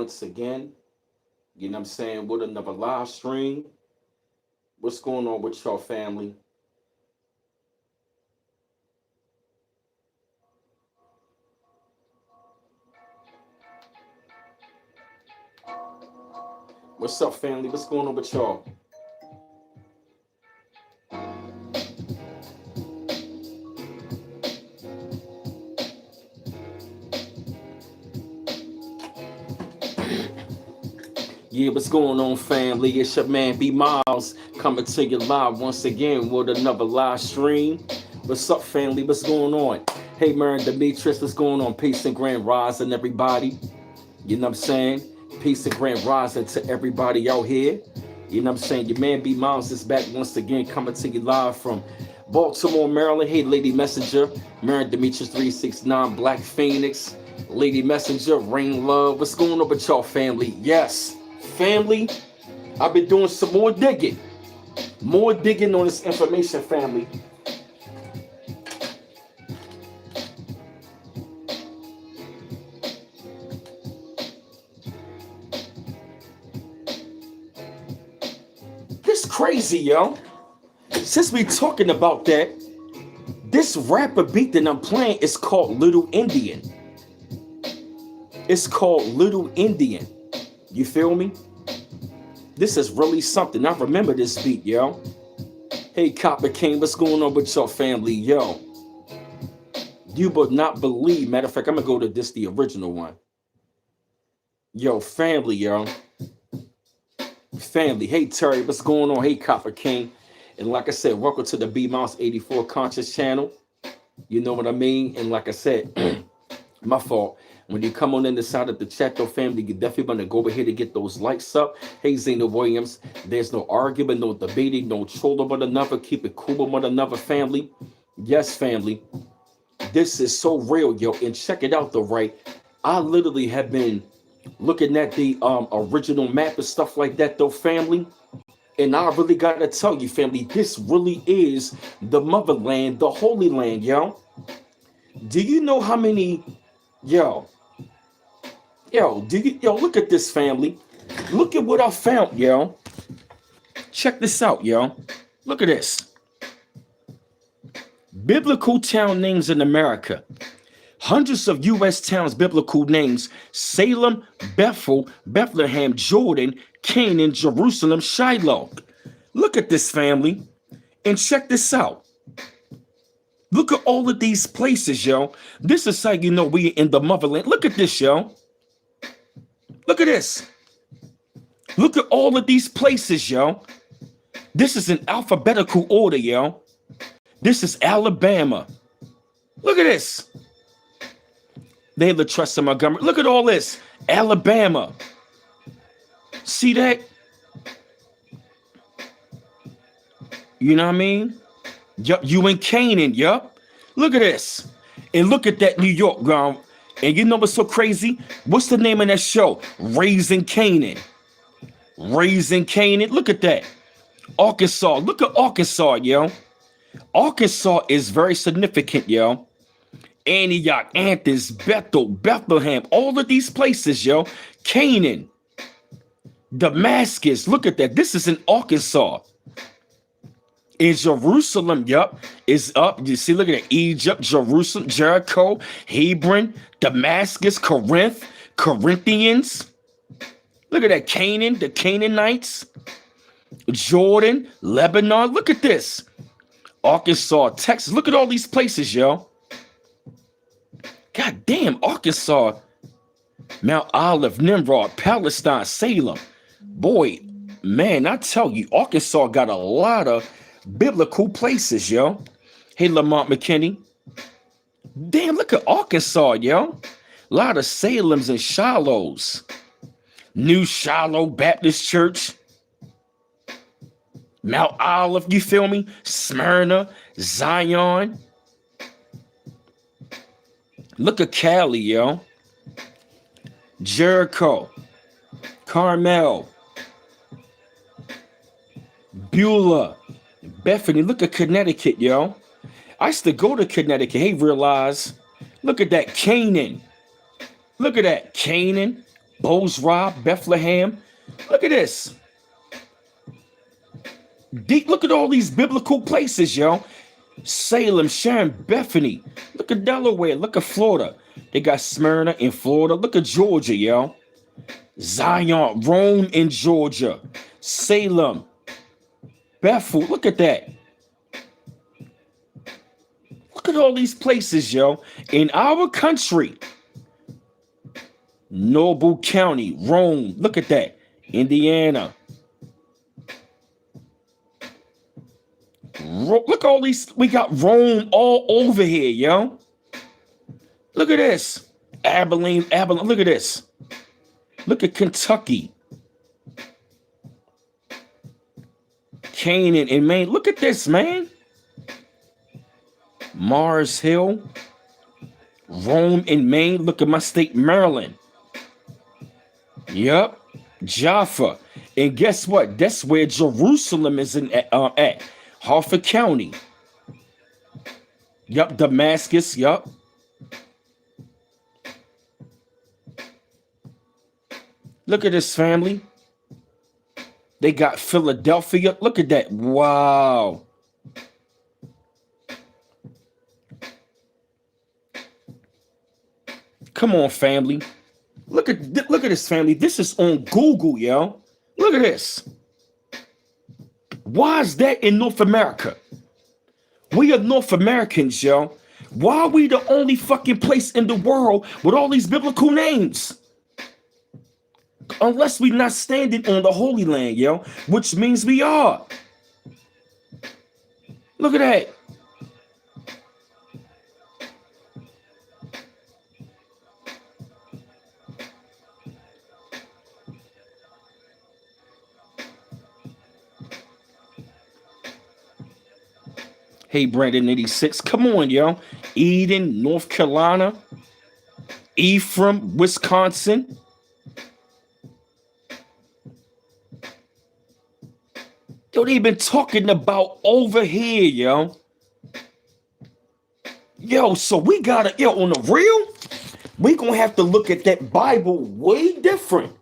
once again. You know what I'm saying? With another live stream. What's going on with your family? What's up, family? What's going on with y'all? Yeah, what's going on, family? It's your man B Miles coming to you live once again with another live stream. What's up, family? What's going on? Hey, man, Demetrius, what's going on? Peace and grand rising, everybody. You know what I'm saying? Peace and grand rising to everybody out here. You know what I'm saying? Your man B Miles is back once again coming to you live from Baltimore, Maryland. Hey, Lady Messenger, Marin Demetrius 369, Black Phoenix, Lady Messenger, Rain Love. What's going on with y'all, family? Yes. Family, I've been doing some more digging on this information, family. This crazy, yo. Since we talking about that, this rapper beat that I'm playing is called Little Indian. It's called Little Indian. You feel me? This is really something. I remember this beat, yo. Hey, Copper King, what's going on with your family, yo? You would not believe. Matter of fact, I'm gonna go to this, the original one. Yo, family, yo. Family. Hey, Terry, what's going on? Hey, Copper King. And like I said, welcome to the B Mouse 84 Conscious channel. You know what I mean? And like I said, my fault. When you come on in the side of the chat, though, family, you definitely want to go ahead and get those likes up. Hey, Zena Williams, there's no argument, no debating, no trolling one another. Keep it cool with one another, family. Yes, family. This is so real, yo. And check it out, though, right? I literally have been looking at the original map and stuff like that, though, family. And I really got to tell you, family, this really is the motherland, the Holy Land, yo. Do you know how many, yo, look at this, family. Look at what I found, yo. Check this out, yo. Look at this. Biblical town names in America. Hundreds of U.S. towns, biblical names: Salem, Bethel, Bethlehem, Jordan, Canaan, Jerusalem, Shiloh. Look at this, family. And check this out. Look at all of these places, yo. This is how you know we in the motherland. Look at this, yo. Look at this. Look at all of these places, yo. This is in alphabetical order, yo. This is Alabama. Look at this. They have the trust in Montgomery. Look at all this. Alabama. See that? You know what I mean? Yup, you in Canaan, yup. Look at this. And look at that New York ground. And you know what's so crazy? What's the name of that show? Raising Canaan. Raising Canaan. Look at that. Arkansas. Look at Arkansas, yo. Arkansas is very significant, yo. Antioch, Athens, Bethel, Bethlehem, all of these places, yo. Canaan. Damascus. Look at that. This is in Arkansas. In Jerusalem, yup, is up. You see, look at that. Egypt, Jerusalem, Jericho, Hebron, Damascus, Corinth, Corinthians. Look at that. Canaan, the Canaanites, Jordan, Lebanon. Look at this. Arkansas, Texas. Look at all these places, yo. God damn, Arkansas, Mount Olive, Nimrod, Palestine, Salem. Boy, man, I tell you, Arkansas got a lot of biblical places, yo. Hey, Lamont McKinney. Damn, look at Arkansas, yo. A lot of Salems and Shilohs. New Shiloh Baptist Church. Mount Olive, you feel me? Smyrna, Zion. Look at Cali, yo. Jericho, Carmel, Beulah, Bethany. Look at Connecticut, yo. I used to go to Connecticut. Hey, realize. Look at that. Canaan. Look at that. Canaan. Bozrah, Bethlehem. Look at this. Look at all these biblical places, yo. Salem, Sharon, Bethany. Look at Delaware. Look at Florida. They got Smyrna in Florida. Look at Georgia, yo. Zion, Rome in Georgia. Salem, Bethel. Look at that. Look at all these places, yo. In our country. Noble County, Rome. Look at that. Indiana. Look at all these. We got Rome all over here, yo. Look at this. Abilene. Look at this. Look at Kentucky. Canaan and Maine. Look at this, man. Mars Hill. Rome in Maine. Look at my state, Maryland. Yup. Jaffa. And guess what? That's where Jerusalem is at. Harford County. Yup. Damascus. Yup. Look at this, family. They got Philadelphia. Look at that. Wow. Come on, family. Look at this, family. This is on Google, yo. Look at this. Why is that in North America? We are North Americans, yo. Why are we the only fucking place in the world with all these biblical names? Unless we're not standing on the Holy Land, yo, which means we are. Look at that. Hey, Brandon 86, come on, yo. Eden, North Carolina. Ephraim, Wisconsin. Yo, they've been talking about over here, yo. Yo, so we gotta, yo, on the real, we gonna have to look at that Bible way different.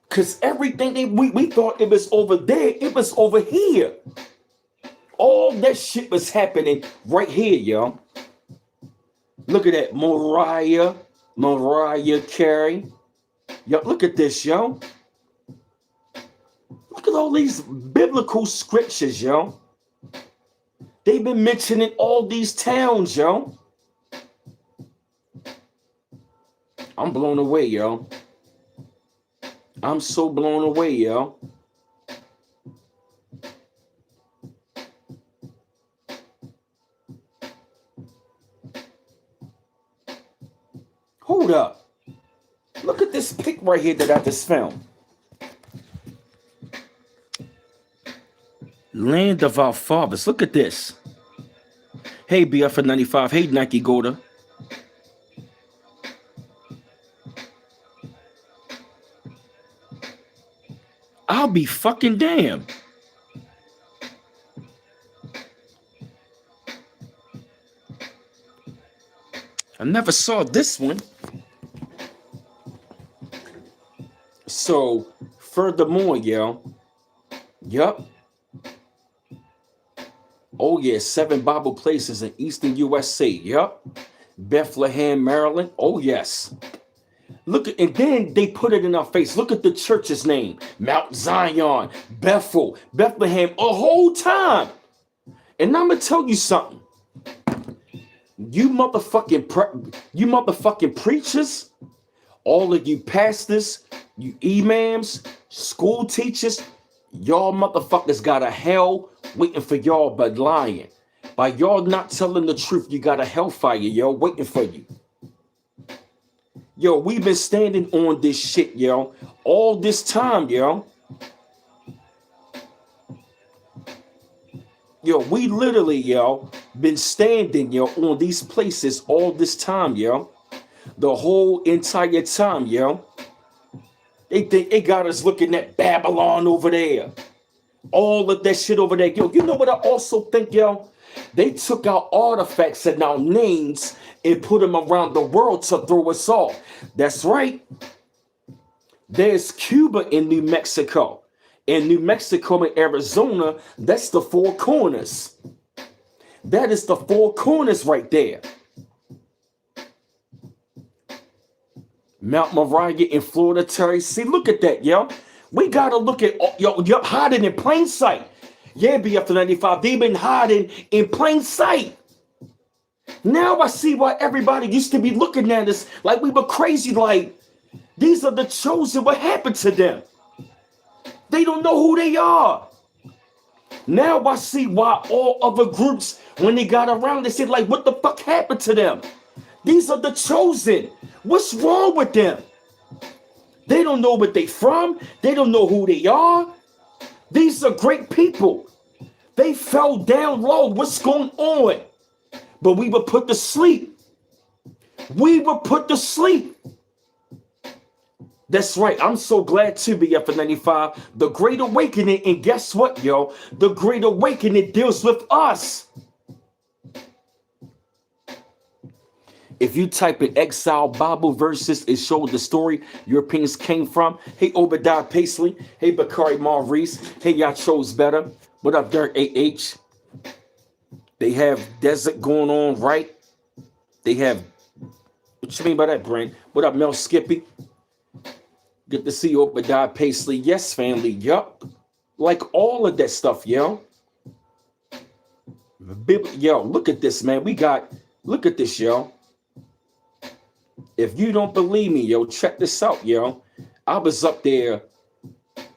Because everything we thought it was over there, it was over here. All that shit was happening right here, yo. Look at that, Mariah Carey. Yo, look at this, yo. Look at all these biblical scriptures, yo. They've been mentioning all these towns, yo. I'm blown away, yo. I'm so blown away, yo. Hold up. Look at this pic right here that I just found. Land of our fathers. Look at this. Hey, BF95. Hey, Nike Goda. I'll be fucking damn. I never saw this one. So, furthermore, yo. Yup. Oh, yeah, 7 Bible places in Eastern USA. Yup. Bethlehem, Maryland. Oh, yes. Look at, and then they put it in our face. Look at the church's name. Mount Zion, Bethel, Bethlehem, a whole time. And I'm going to tell you something. You motherfucking preachers, all of you pastors, you imams, school teachers, y'all motherfuckers got a hell waiting for y'all by lying. By y'all not telling the truth, you got a hellfire, yo, waiting for you. Yo, we've been standing on this shit, yo, all this time, yo. Yo, we literally, yo, been standing, yo, on these places all this time, yo. The whole entire time, yo. They think they got us looking at Babylon over there. All of that shit over there. Yo, you know what I also think, yo? They took our artifacts and our names and put them around the world to throw us off. That's right. There's Cuba in New Mexico. In New Mexico and Arizona, that's the four corners. That is the four corners right there. Mount Moriah in Florida, Terry. See, look at that, yo. We got to look at, yo, hiding in plain sight. Yeah, BF95, they've been hiding in plain sight. Now I see why everybody used to be looking at us like we were crazy, like, these are the chosen. What happened to them? They don't know who they are. Now I see why all other groups, when they got around, they said, like, what the fuck happened to them? These are the chosen. What's wrong with them? They don't know where they from. They don't know who they are. These are great people. They fell down low. What's going on? But we were put to sleep. We were put to sleep. That's right. I'm so glad to be up for 95. The Great Awakening. And guess what, yo? The Great Awakening deals with us. If you type in exile Bible verses, it showed the story Europeans came from. Hey, Obadiah Paisley. Hey, Bakari Maurice. Hey, y'all chose better. What up, Dirk AH? They have desert going on, right? They have, what you mean by that, Brent? What up, Mel Skippy? Good to see you, Obadiah Paisley. Yes, family. Yup. Like all of that stuff, yo. Yo, look at this, man. Look at this, yo. If you don't believe me, yo, check this out, yo. I was up there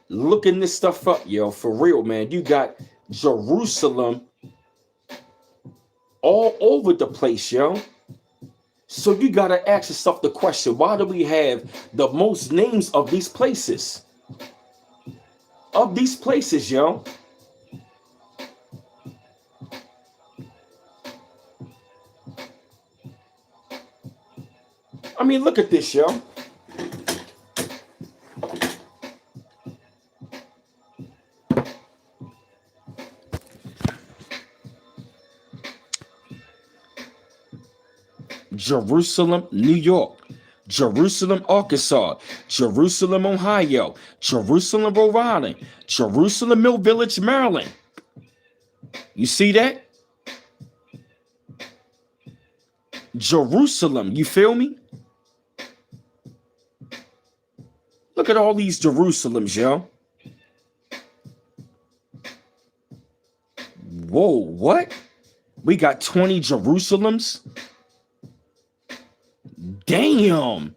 looking this stuff up, yo, for real, man. You got Jerusalem all over the place, yo. So you got to ask yourself the question, why do we have the most names of these places? Of these places, yo. I mean, look at this, yo. Jerusalem, New York. Jerusalem, Arkansas. Jerusalem, Ohio. Jerusalem, Rhode Island. Jerusalem, Mill Village, Maryland. You see that? Jerusalem, you feel me? Look at all these Jerusalems, yo. Whoa, what? We got 20 Jerusalems? Damn.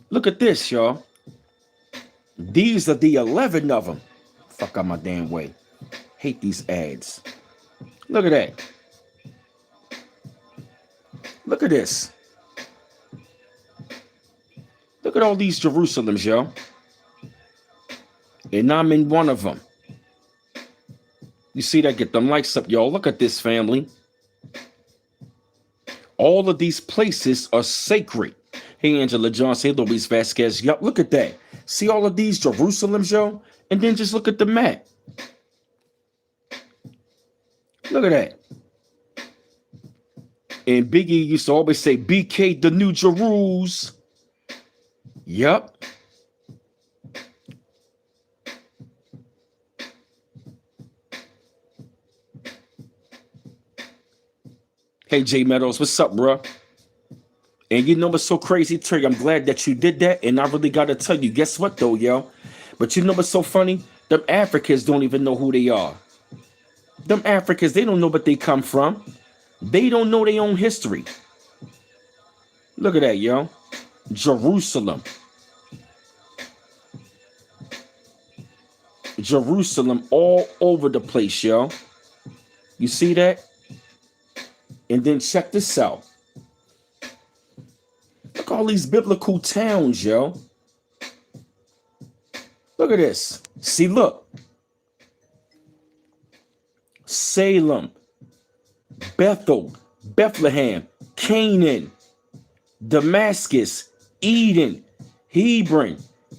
Look at this, y'all. These are the 11 of them. Fuck out my damn way. Hate these ads. Look at that. Look at this. Look at all these Jerusalems, yo. And I'm in one of them. You see that? Get them likes up, y'all. Look at this, family. All of these places are sacred. Hey, Angela Johnson. Hey, Luis Vasquez. Yup, look at that. See all of these Jerusalems, yo? And then just look at the map. Look at that. And Biggie used to always say, BK, the New Jerus. Yup. Hey, Jay Meadows, what's up, bro? And you know what's so crazy, Terry? I'm glad that you did that. And I really got to tell you, guess what, though, yo? But you know what's so funny? Them Africans don't even know who they are. Them Africans, they don't know where they come from. They don't know their own history. Look at that, yo. Jerusalem. Jerusalem all over the place, yo. You see that? And then check this out. Look at all these biblical towns, yo. Look at this. See, look. Salem, Bethel, Bethlehem, Canaan, Damascus, Eden, Hebron,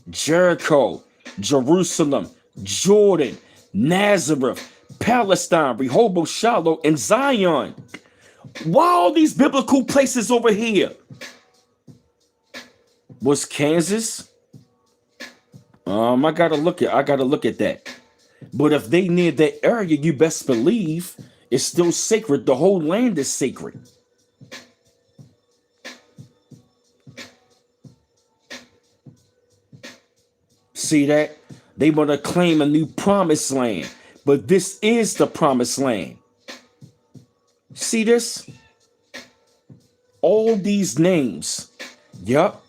Jericho, Jerusalem, Jordan, Nazareth, Palestine, Rehoboth, Shiloh, and Zion. Why all these biblical places over here? Was Kansas? I gotta look at that. But if they near that area, you best believe it's still sacred. The whole land is sacred. See that? They want to claim a new promised land, but this is the promised land. See this? All these names. Yup.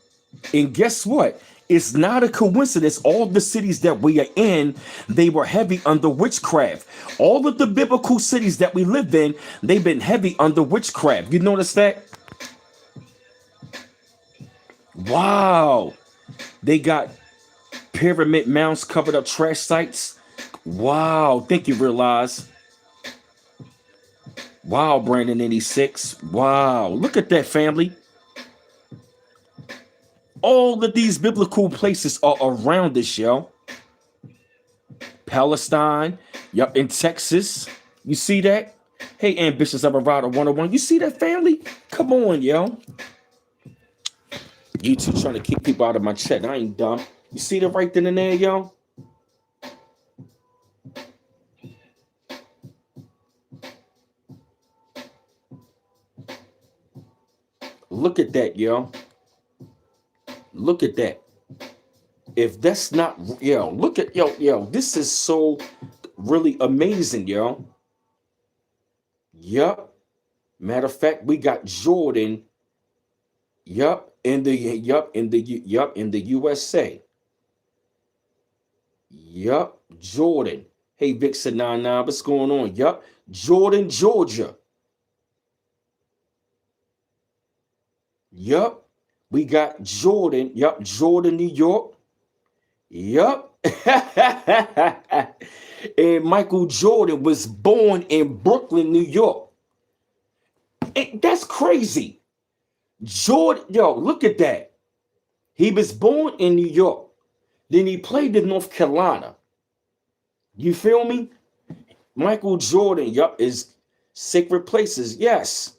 And guess what? It's not a coincidence. All the cities that we are in, they were heavy under witchcraft. All of the biblical cities that we live in, they've been heavy under witchcraft. You notice that? Wow. They got pyramid mounds, covered up trash sites. Wow. Think you realize. Wow, Brandon 86. Wow. Look at that, family. All of these biblical places are around us, yo. Palestine, yup, in Texas. You see that? Hey, Ambitious of a Rider 101. You see that, family? Come on, yo. You two trying to keep people out of my chat. I ain't dumb. You see that right then and there, yo? Look at that, yo. Look at that. If that's not, yo, look at, yo, this is so really amazing, yo. Yup. Matter of fact, we got Jordan, in the USA. Yup, Jordan. Hey, Vixen 99, what's going on? Yup, Jordan, Georgia. Yup. We got Jordan, Jordan, New York. Yup. And Michael Jordan was born in Brooklyn, New York. And that's crazy. Jordan, yo, look at that. He was born in New York. Then he played in North Carolina. You feel me? Michael Jordan, is sacred places. Yes.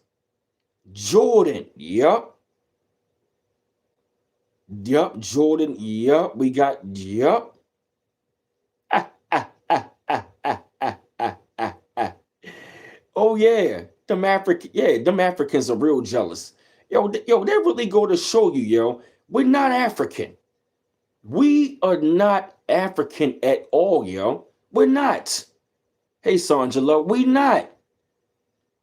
Jordan, Jordan, we got, Oh yeah, them Africans are real jealous. Yo, they really go to show you, yo, we're not African. We are not African at all, yo. We're not. Hey, Sanjala, we not.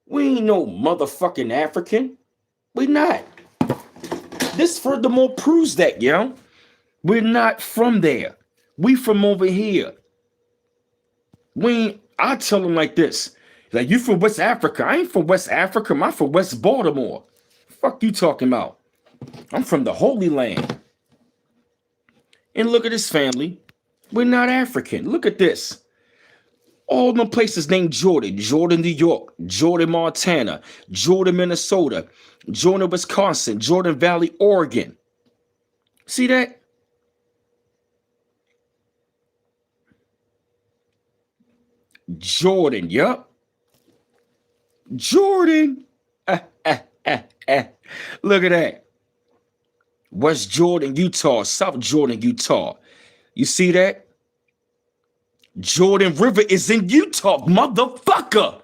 We ain't no motherfucking African. We not. This furthermore proves that, yo. We're not from there. We from over here. I tell them like this. Like, you from West Africa. I ain't from West Africa. I'm from West Baltimore. Fuck you talking about? I'm from the Holy Land. And look at this, family. We're not African. Look at this. All them places named Jordan. Jordan, New York. Jordan, Montana. Jordan, Minnesota. Jordan, Wisconsin. Jordan Valley, Oregon. See that? Jordan, yup. Jordan. Look at that. West Jordan, Utah. South Jordan, Utah. You see that? Jordan River is in Utah, motherfucker.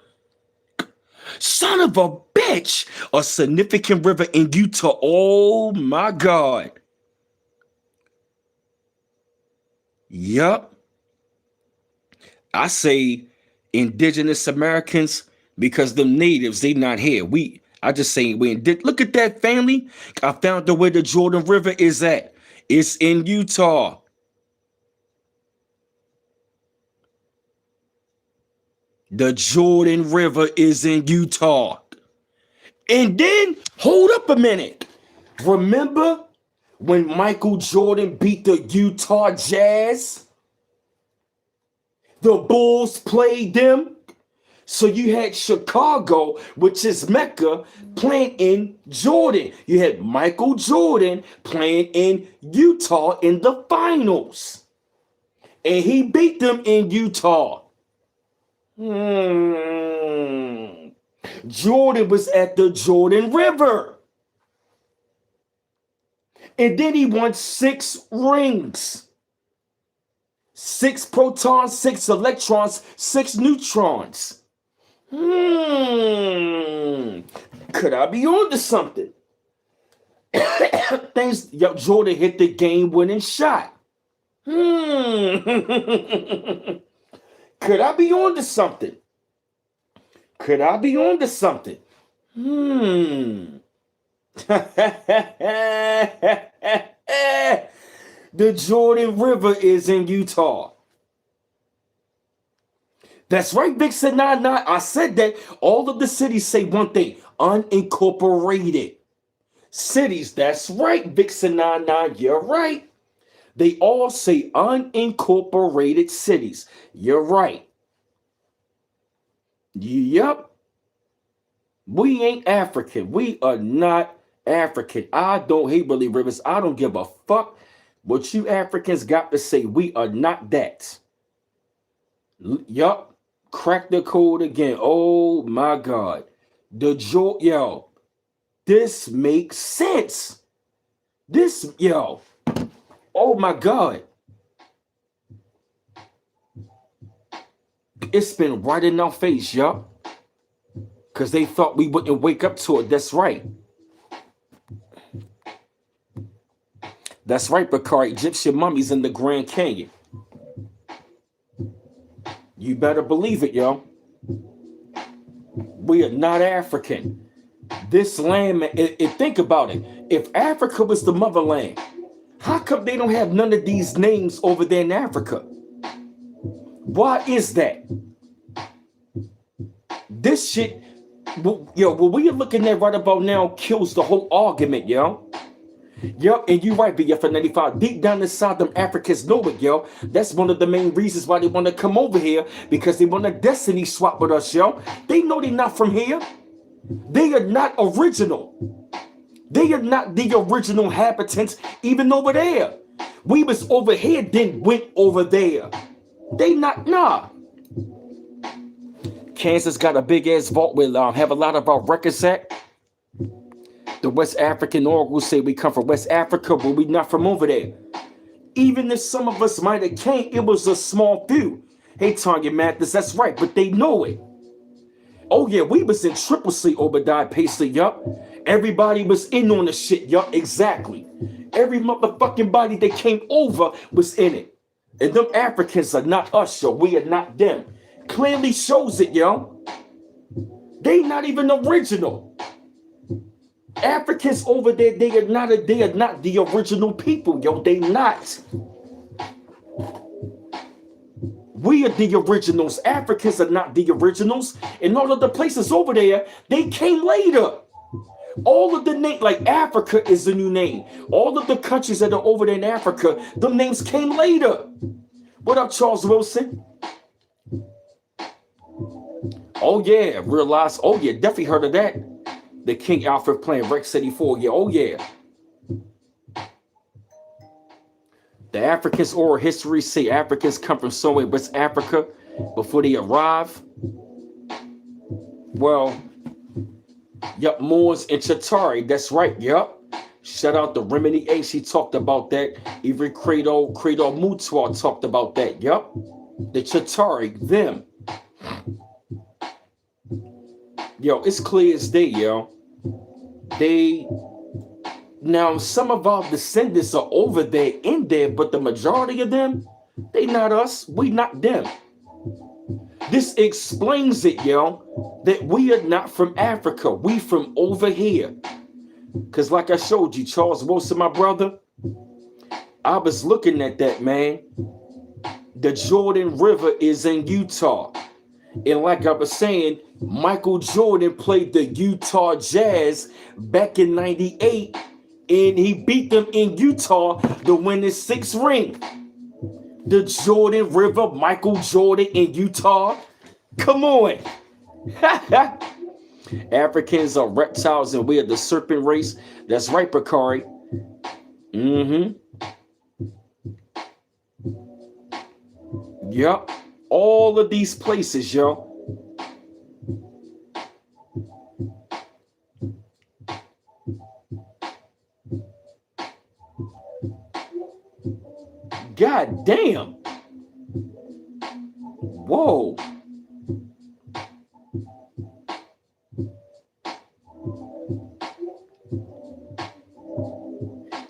Son of a bitch. A significant river in Utah. Oh my God. Yup. I say Indigenous Americans because them natives, they not here. I just say look at that, family. I found the way the Jordan River is at. It's in Utah. The Jordan River is in Utah. And then, hold up a minute. Remember when Michael Jordan beat the Utah Jazz? The Bulls played them. So you had Chicago, which is Mecca, playing in Jordan. You had Michael Jordan playing in Utah in the finals. And he beat them in Utah. Jordan was at the Jordan River. And then he won 6 rings. 6 protons, 6 electrons, 6 neutrons. Could I be on to something? Jordan hit the game-winning shot. Could I be on to something? Could I be on to something? The Jordan River is in Utah. That's right, Big Said 99. I said that all of the cities say one thing: unincorporated cities. That's right, Big Said 99. You're right. They all say unincorporated cities. You're right. Yep. We ain't African. We are not African. I don't hate Billy Rivers. I don't give a fuck what you Africans got to say. We are not that. Yup. Crack the code again. Oh my God. Yo. This makes sense. Oh my God. It's been right in our face, y'all. Because they thought we wouldn't wake up to it. That's right. That's right, Bakari. Egyptian mummies in the Grand Canyon. You better believe it, yo. We are not African. This land, think about it. If Africa was the motherland, how come they don't have none of these names over there in Africa? Why is that? This shit, what we are looking at right about now kills the whole argument, yo. Yep, and you're right, BF95. Deep down inside them, Africans know it, yo. That's one of the main reasons why they want to come over here, because they want a destiny swap with us, yo. They know they're not from here. They are not original. They are not the original inhabitants, even over there. We was over here, then went over there. They not, nah. Kansas got a big ass vault with have a lot of our records at. The West African oracles say we come from West Africa, but we not from over there. Even if some of us might have came, it was a small few. Hey, Tanya Mathis, that's right, but they know it. Oh yeah, we was in Triple C, Obadiah Paisley, yup. Everybody was in on the shit, yup, exactly. Every motherfucking body that came over was in it. And them Africans are not us, yo. We are not them. Clearly shows it, yo. They not even original. Africans over there, they are not the original people, yo. They not. We are the originals. Africans are not the originals. And all of the places over there, they came later. All of the names, like Africa is the new name. All of the countries that are over there in Africa, the names came later. What up, Charles Wilson? Oh yeah, realize. Oh yeah, definitely heard of that. The King Alfred playing Rex 84. Yeah, oh yeah. The Africans' oral history say Africans come from somewhere in West Africa before they arrive. Well, yup, Moors and Chatari, that's right, yup. Shout out to Remini A, she talked about that. Even Credo Mutua talked about that, yup. The Chatari, them. Yo, it's clear as day, yo. Now, some of our descendants are over there in there, but the majority of them, they not us. We not them. This explains it, yo, that we are not from Africa. We from over here. Because like I showed you, Charles Wilson, my brother, I was looking at that, man. The Jordan River is in Utah. And like I was saying, Michael Jordan played the Utah Jazz back in 98. And he beat them in Utah to win his 6th ring. The Jordan River, Michael Jordan in Utah. Come on. Africans are reptiles and we are the serpent race. That's right, Bakari. Yup. All of these places, yo. God damn. Whoa.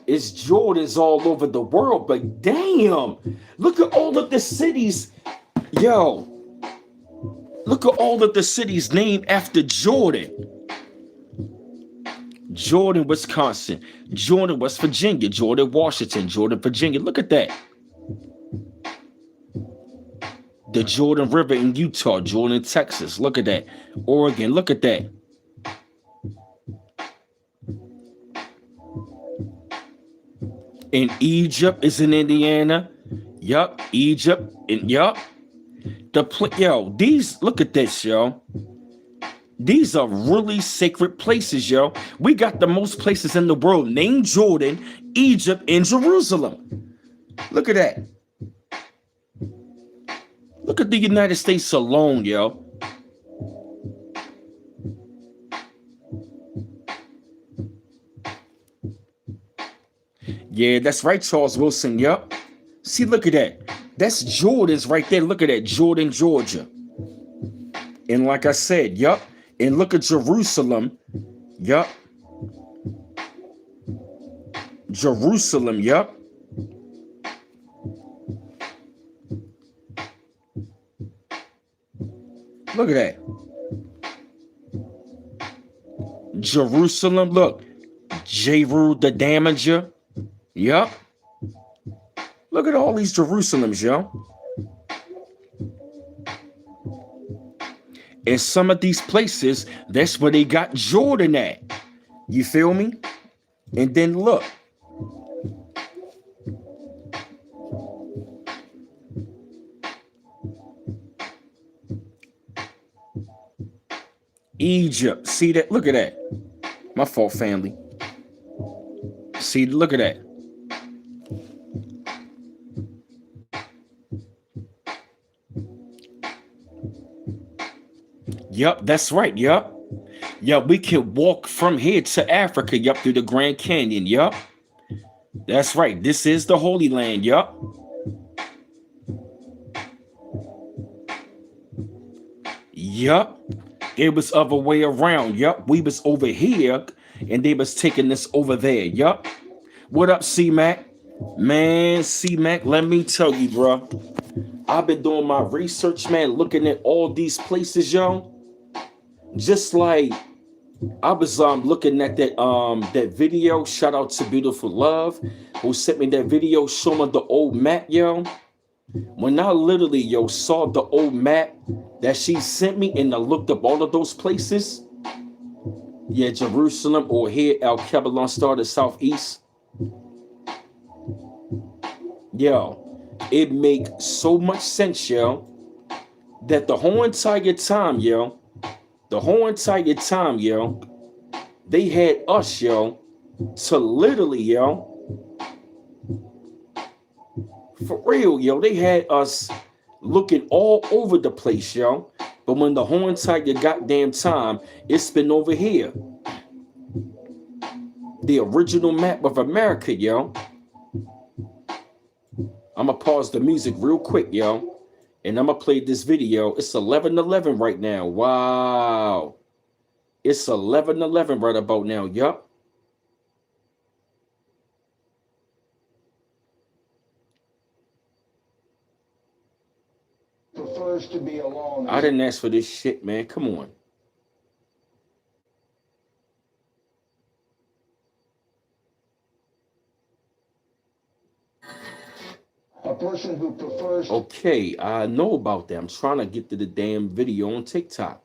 It's Jordans all over the world, but damn. Look at all of the cities. Yo. Look at all of the cities named after Jordan. Jordan, Wisconsin. Jordan, West Virginia. Jordan, Washington. Jordan, Virginia. Look at that. The Jordan River in Utah. Jordan, Texas. Look at that. Oregon. Look at that. And Egypt is in Indiana. Yup. Egypt. And yup. Yo, these, look at this, yo. These are really sacred places, yo. We got the most places in the world named Jordan, Egypt, and Jerusalem. Look at that. Look at the United States alone, yo. Yeah, that's right, Charles Wilson, yup. See, look at that. That's Jordan's right there. Look at that, Jordan, Georgia. And like I said, yup. And look at Jerusalem, yup. Jerusalem, yup. Look at that. Jerusalem, look. Jeru the Damager. Yup. Look at all these Jerusalems, yo. And some of these places, that's where they got Jordan at. You feel me? And then look. Egypt. See that? Look at that. My fault, family. See, look at that. Yup, that's right. Yup. Yup, we can walk from here to Africa. Yup, through the Grand Canyon. Yup. That's right. This is the Holy Land. Yup. Yup. It was other way around. Yup. We was over here and they was taking this over there. Yup. What up, C-Mac? Man, C-Mac, let me tell you, bro. I've been doing my research, man, looking at all these places, yo. Just like I was looking at that video. Shout out to Beautiful Love, who sent me that video showing the old map, yo. When I literally, yo, saw the old map that she sent me and I looked up all of those places. Yeah, Jerusalem or here, El Cabalon Star, the southeast. Yo, it make so much sense, yo, that the whole entire time, yo, they had us, yo, to literally, yo, for real, yo, they had us looking all over the place, yo. But when the whole entire goddamn time, it's been over here. The original map of America, yo. I'm going to pause the music real quick, yo. And I'm going to play this video. It's 11:11 right now. Wow. It's 11:11 right about now. Yup. Prefers to be alone. I didn't ask for this shit, man. Come on. A person who prefers. Okay, I know about that. I'm trying to get to the damn video on TikTok.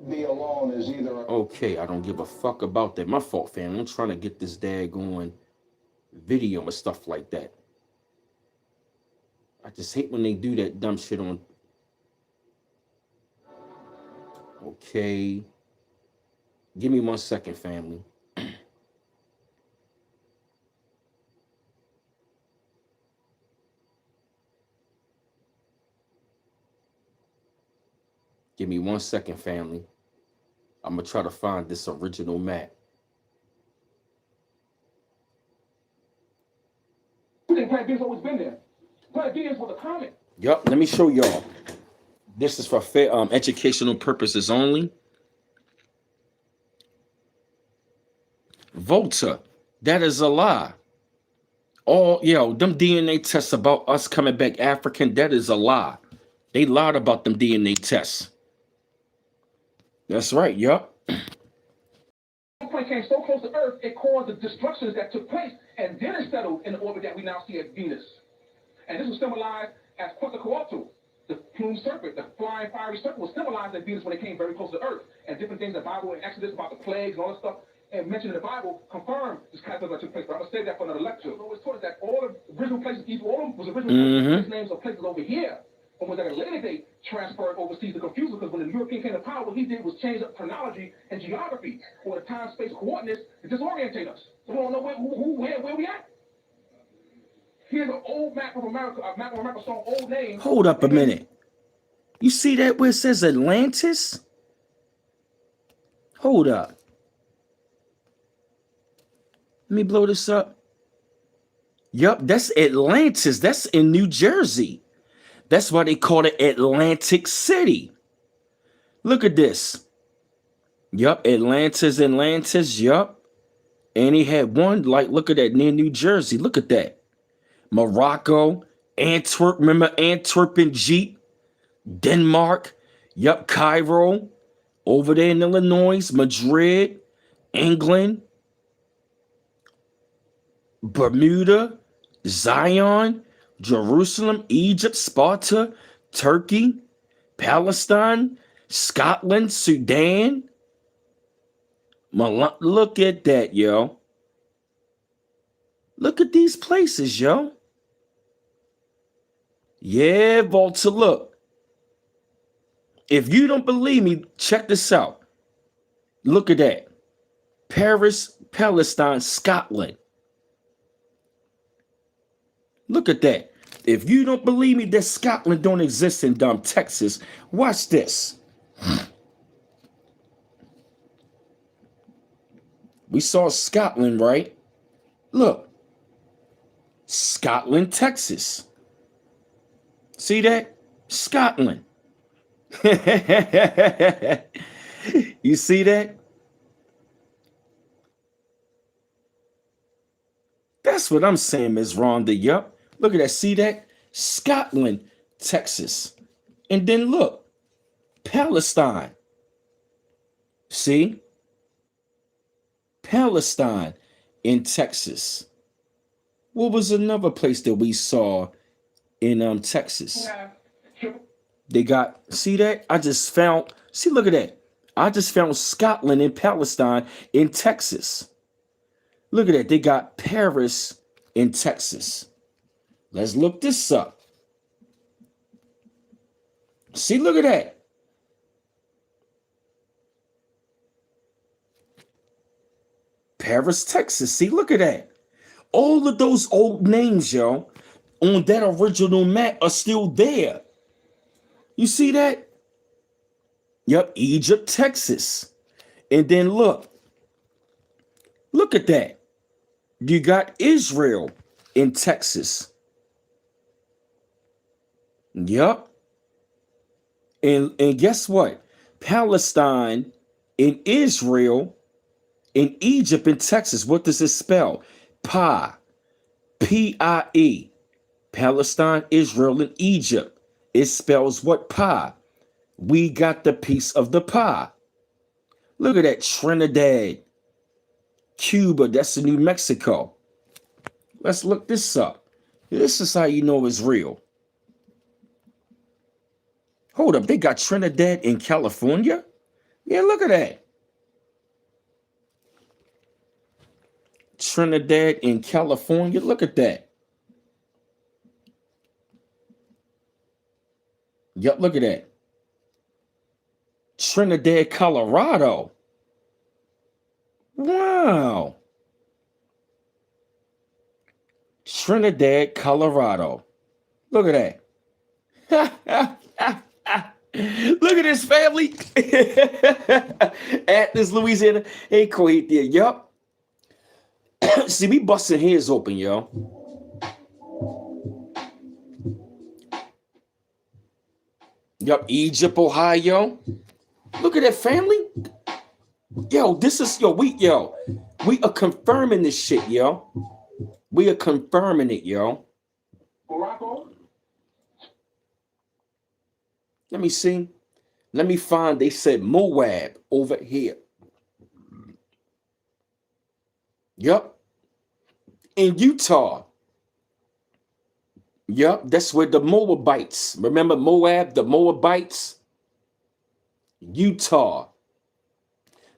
Be alone is either. Okay, I don't give a fuck about that. My fault, fam. I'm trying to get this daggone video and stuff like that. I just hate when they do that dumb shit on. Okay. Give me 1 second, family. Give me 1 second, family. I'm gonna try to find this original map. Plant B's always been there. Plant B is for the comment. Yup, let me show y'all. This is for educational purposes only. Volta, that is a lie. All them DNA tests about us coming back African, that is a lie. They lied about them DNA tests. That's right, yup. Point came so close to Earth, it caused the destructions that took place, and then it settled in the orbit that we now see as Venus. And this was symbolized as Quetzalcoatl, the plumed serpent, the flying fiery serpent was symbolized as Venus when it came very close to Earth. And different things in the Bible and Exodus about the plagues and all that stuff, and mentioned in the Bible, confirm this cataclysm that took place. But I'm going to save that for another lecture. It always taught us that all the original places, all of them was original place names of places over here. But when at a later date transferred overseas to confuse us, because when the European came to power, what he did was change up chronology and geography, or the time-space coordinates, to disorientate us. So we don't know where we at. Here's an old map of America, a map of America showing old names. Hold up a minute. You see that where it says Atlantis? Hold up. Let me blow this up. Yup, that's Atlantis. That's in New Jersey. That's why they call it Atlantic City. Look at this. Yup, Atlantis, yup. And he had one, like, look at that, near New Jersey. Look at that. Morocco, Antwerp, remember Antwerp and Jeep? Denmark, yup, Cairo, over there in Illinois, Madrid, England, Bermuda, Zion, Jerusalem, Egypt, Sparta, Turkey, Palestine, Scotland, Sudan. Look at that, yo. Look at these places, yo. Yeah, Volta, look. If you don't believe me, check this out. Look at that. Paris, Palestine, Scotland. Look at that. If you don't believe me that Scotland don't exist in Texas, watch this. We saw Scotland, right? Look. Scotland, Texas. See that? Scotland. You see that? That's what I'm saying, Ms. Rhonda. Yup. Look at that. See that? Scotland, Texas. And then look. Palestine. See? Palestine in Texas. What was another place that we saw in Texas? They got, see that? I just found, see, look at that. I just found Scotland and Palestine in Texas. Look at that. They got Paris in Texas. Let's look this up. See, look at that. Paris, Texas. See, look at that. All of those old names, yo, on that original map are still there. You see that? Yep, Egypt, Texas. And then look. Look at that. You got Israel in Texas. Yep. And guess what? Palestine in Israel, in Egypt, in Texas. What does it spell? Pa. P-I-E. Palestine, Israel, and Egypt. It spells what? Pa. We got the piece of the pie. Look at that. Trinidad, Cuba. That's in New Mexico. Let's look this up. This is how you know it's real. Hold up. They got Trinidad in California? Yeah, look at that. Trinidad in California. Look at that. Yep, look at that. Trinidad, Colorado. Wow. Trinidad, Colorado. Look at that. Look at this family. Athens, Louisiana. Hey, Kuwait there. Yup. See, we busting heads open, yo. Yup, Egypt, Ohio. Look at that family. Yo, this is we are confirming this shit, yo. We are confirming it, yo. Let me see. Let me find. They said Moab over here. Yup. In Utah. Yup. That's where the Moabites. Remember Moab, the Moabites? Utah.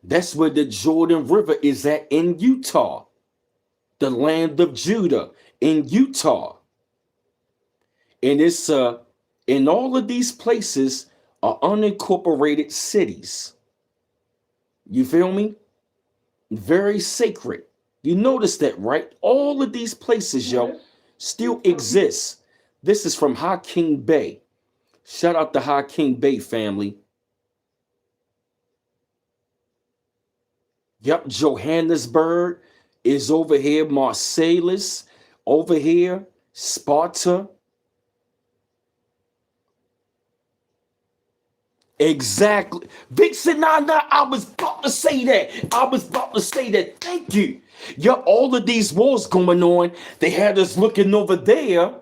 That's where the Jordan River is at in Utah. The land of Judah in Utah. And it's in all of these places are unincorporated cities. You feel me? Very sacred. You notice that, right? All of these places, yo, still exist. This is from Hakeem Bay. Shout out to Hakeem Bay family. Yep, Johannesburg is over here. Marseilles over here. Sparta. Exactly. Vixen, I was about to say that. Thank you. Yep, all of these wars going on, they had us looking over there,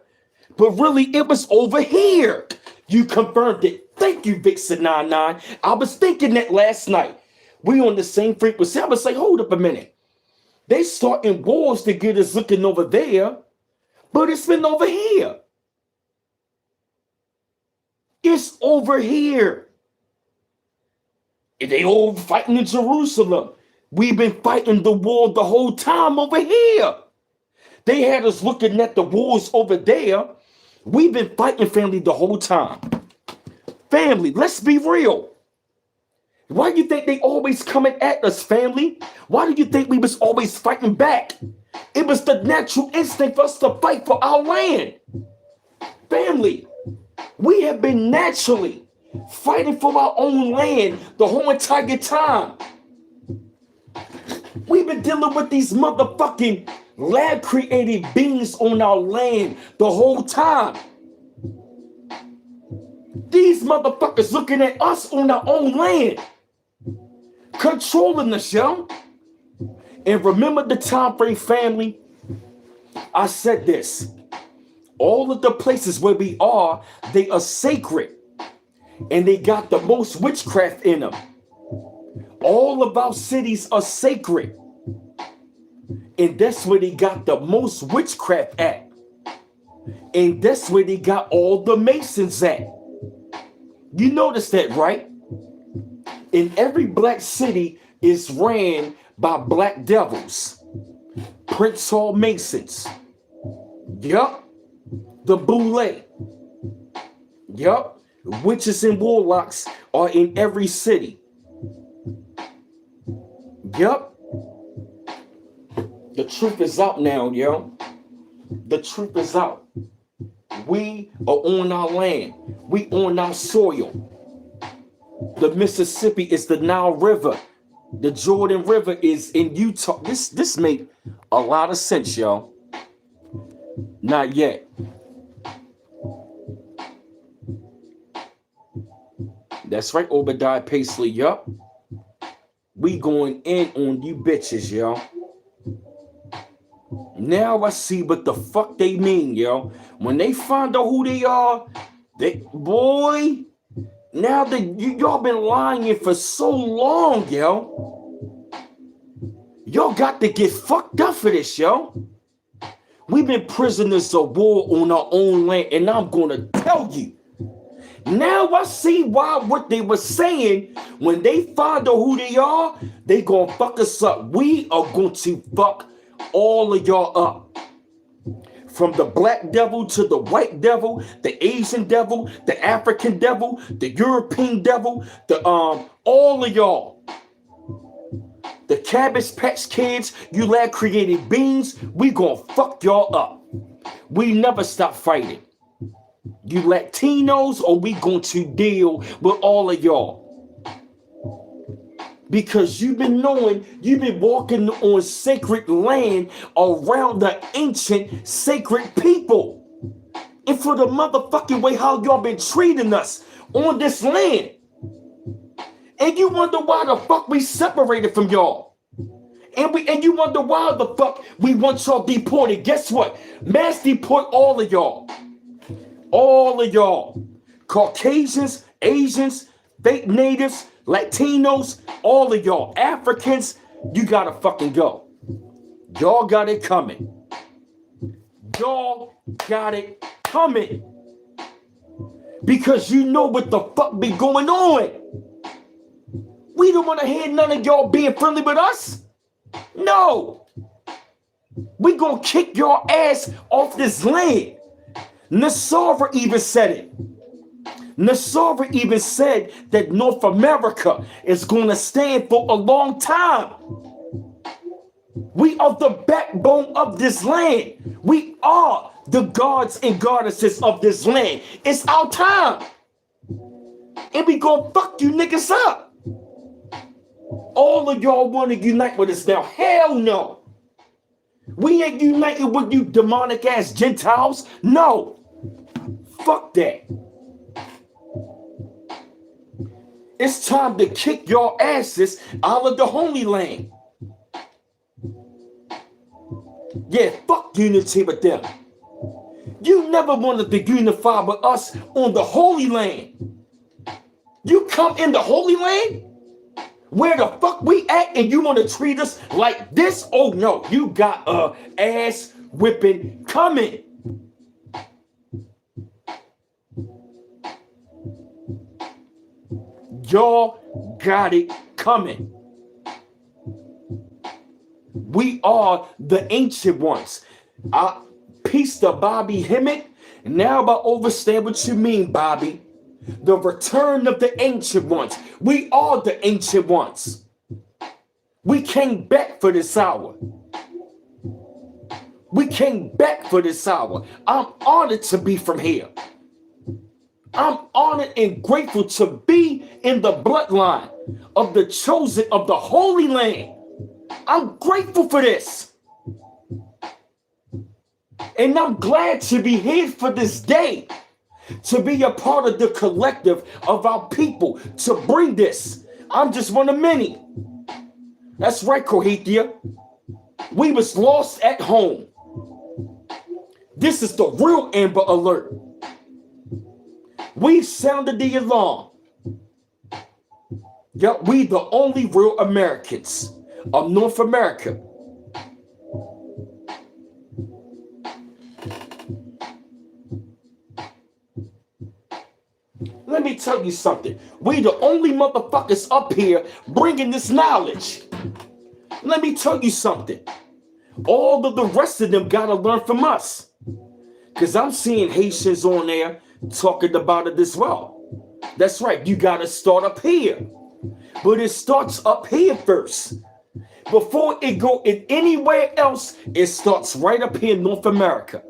but really it was over here. You confirmed it. Thank you, Vixen 99. I was thinking that last night. We on the same frequency. I was like, hold up a minute. They starting wars to get us looking over there, but it's been over here. It's over here. And they all fighting in Jerusalem. We've been fighting the war the whole time over here. They had us looking at the wars over there. We've been fighting, family, the whole time. Family, let's be real. Why do you think they always coming at us, family? Why do you think we was always fighting back? It was the natural instinct for us to fight for our land. Family, we have been naturally fighting for our own land the whole entire time. We've been dealing with these motherfucking lab-created beings on our land the whole time. These motherfuckers looking at us on our own land, controlling us, yo. And remember the time frame, family? I said this. All of the places where we are, they are sacred. And they got the most witchcraft in them. All of our cities are sacred. And that's where they got the most witchcraft at. And that's where they got all the Masons at. You notice that, right? In every black city is ran by black devils. Prince Hall Masons. Yup. The Boule. Yup. Witches and warlocks are in every city. Yup. The truth is out now, yo. The truth is out. We are on our land. We on our soil. The Mississippi is the Nile River. The Jordan River is in Utah. This make a lot of sense, yo. Not yet. That's right, Obadiah Paisley, yup. We going in on you bitches, yo. Now I see what the fuck they mean, yo. When they find out who they are, boy, now that y'all been lying for so long, yo. Y'all got to get fucked up for this, yo. We've been prisoners of war on our own land, and I'm gonna tell you. Now I see why what they were saying, when they find out who they are, they gonna fuck us up. We are going to fuck all of y'all up. From the black devil to the white devil, the Asian devil, the African devil, the European devil, the all of y'all. The Cabbage Patch Kids, you lab created beings, we gonna fuck y'all up. We never stop fighting. You Latinos, or we going to deal with all of y'all. Because you've been knowing, you've been walking on sacred land around the ancient sacred people. And for the motherfucking way how y'all been treating us on this land. And you wonder why the fuck we separated from y'all. And you wonder why the fuck we want y'all deported. Guess what? Mass deport all of y'all. All of y'all. Caucasians, Asians, fake natives, Latinos, all of y'all. Africans, you gotta fucking go. Y'all got it coming. Y'all got it coming. Because you know what the fuck be going on. We don't want to hear none of y'all being friendly with us. No. We gonna kick your ass off this land. Nasara even said it. Nasara even said that North America is going to stand for a long time. We are the backbone of this land. We are the gods and goddesses of this land. It's our time. And we gonna fuck you niggas up. All of y'all want to unite with us now. Hell no. We ain't united with you demonic ass Gentiles. No. Fuck that. It's time to kick your asses out of the Holy Land. Yeah, fuck unity with them. You never wanted to unify with us on the Holy Land. You come in the Holy Land? Where the fuck we at, and you want to treat us like this? Oh no, you got a ass whipping coming. Y'all got it coming. We are the ancient ones. Peace to Bobby Hemmett. Now I understand what you mean, Bobby. The return of the ancient ones. We are the ancient ones. We came back for this hour. We came back for this hour. I'm honored to be from here. I'm honored and grateful to be in the bloodline of the chosen of the Holy Land. I'm grateful for this. And I'm glad to be here for this day, to be a part of the collective of our people, to bring this. I'm just one of many. That's right, Cohethia. We was lost at home. This is the real Amber Alert. We sounded the alarm. Yep, we the only real Americans of North America. Let me tell you something. We the only motherfuckers up here bringing this knowledge. Let me tell you something. All of the rest of them gotta learn from us. Because I'm seeing Haitians on there talking about it as well. That's right, you gotta start up here. But it starts up here first. Before it go in anywhere else, it starts right up here in North America.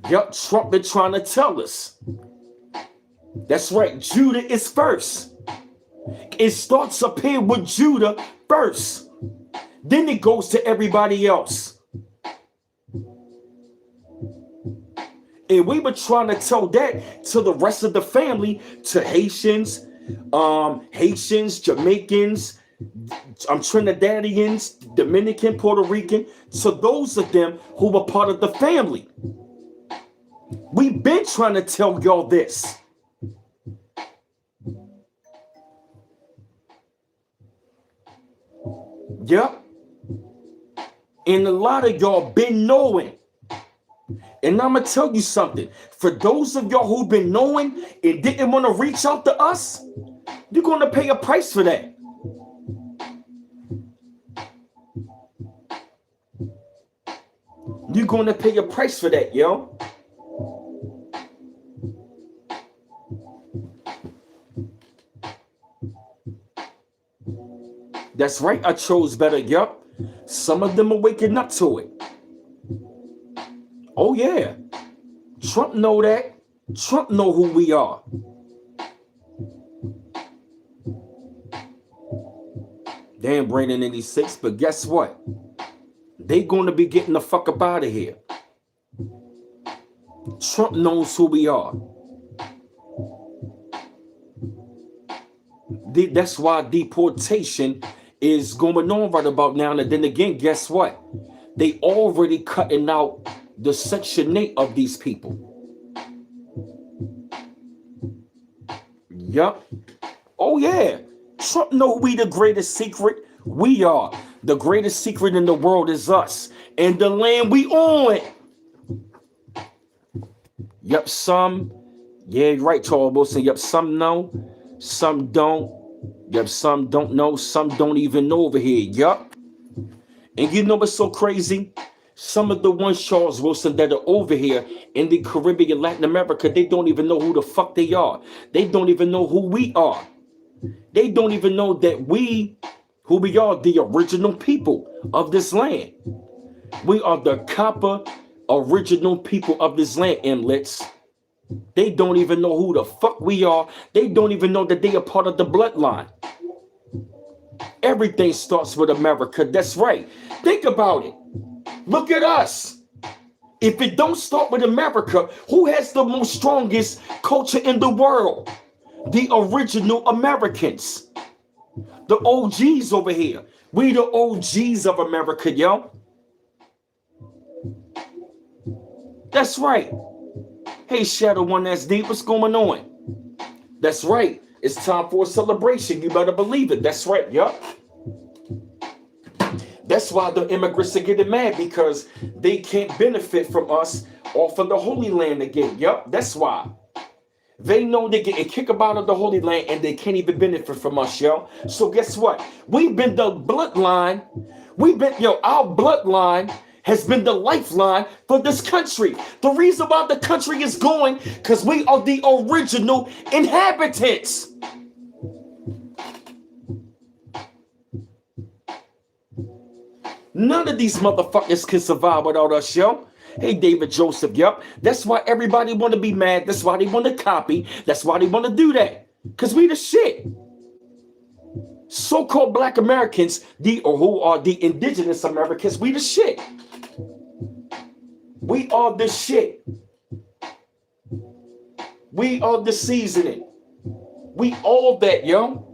Yup, Trump been trying to tell us. That's right, Judah is first. It starts up here with Judah first. Then it goes to everybody else. And we were trying to tell that to the rest of the family, to Haitians, Jamaicans, Trinidadians, Dominican, Puerto Rican, to those of them who were part of the family. We've been trying to tell y'all this. Yep. And a lot of y'all been knowing. And I'm going to tell you something. For those of y'all who've been knowing and didn't want to reach out to us, you're going to pay a price for that. You're going to pay a price for that, yo. That's right, I chose better, yup. Some of them are waking up to it. Oh yeah. Trump know that. Trump know who we are. Damn, Brandon 86, but guess what? They gonna be getting the fuck up out of here. Trump knows who we are. That's why deportation is going on right about now. And then again, guess what? They already cutting out the Section 8 of these people. Yup. Oh yeah. Trump know we the greatest secret. We are. The greatest secret in the world is us. And the land we on. Yup, some. Yeah, right, Charles Wilson. Yup, some know. Some don't. Yup, some don't know. Some don't even know over here. Yup. And you know what's so crazy? Some of the ones, Charles Wilson, that are over here in the Caribbean, Latin America, they don't even know who the fuck they are. They don't even know who we are. They don't even know that who we are, the original people of this land. We are the copper original people of this land, Inlets. They don't even know who the fuck we are. They don't even know that they are part of the bloodline. Everything starts with America. That's right. Think about it. Look at us. If it don't start with America, who has the most strongest culture in the world? The original Americans. The OGs over here. We the OGs of America, yo. That's right. Hey, Shadow One That's Deep, what's going on? That's right. It's time for a celebration. You better believe it. That's right, yup. That's why the immigrants are getting mad, because they can't benefit from us off of the Holy Land again. Yup, that's why. They know they get kicked out of the Holy Land and they can't even benefit from us, yo. So guess what? We've been the bloodline. Our bloodline has been the lifeline for this country. The reason why the country is going, because we are the original inhabitants. None of these motherfuckers can survive without us, yo. Hey, David Joseph, yup. That's why everybody want to be mad. That's why they want to copy. That's why they want to do that. Because we the shit. So-called black Americans, who are the indigenous Americans, we the shit. We are the shit. We are the seasoning. We all that, yo.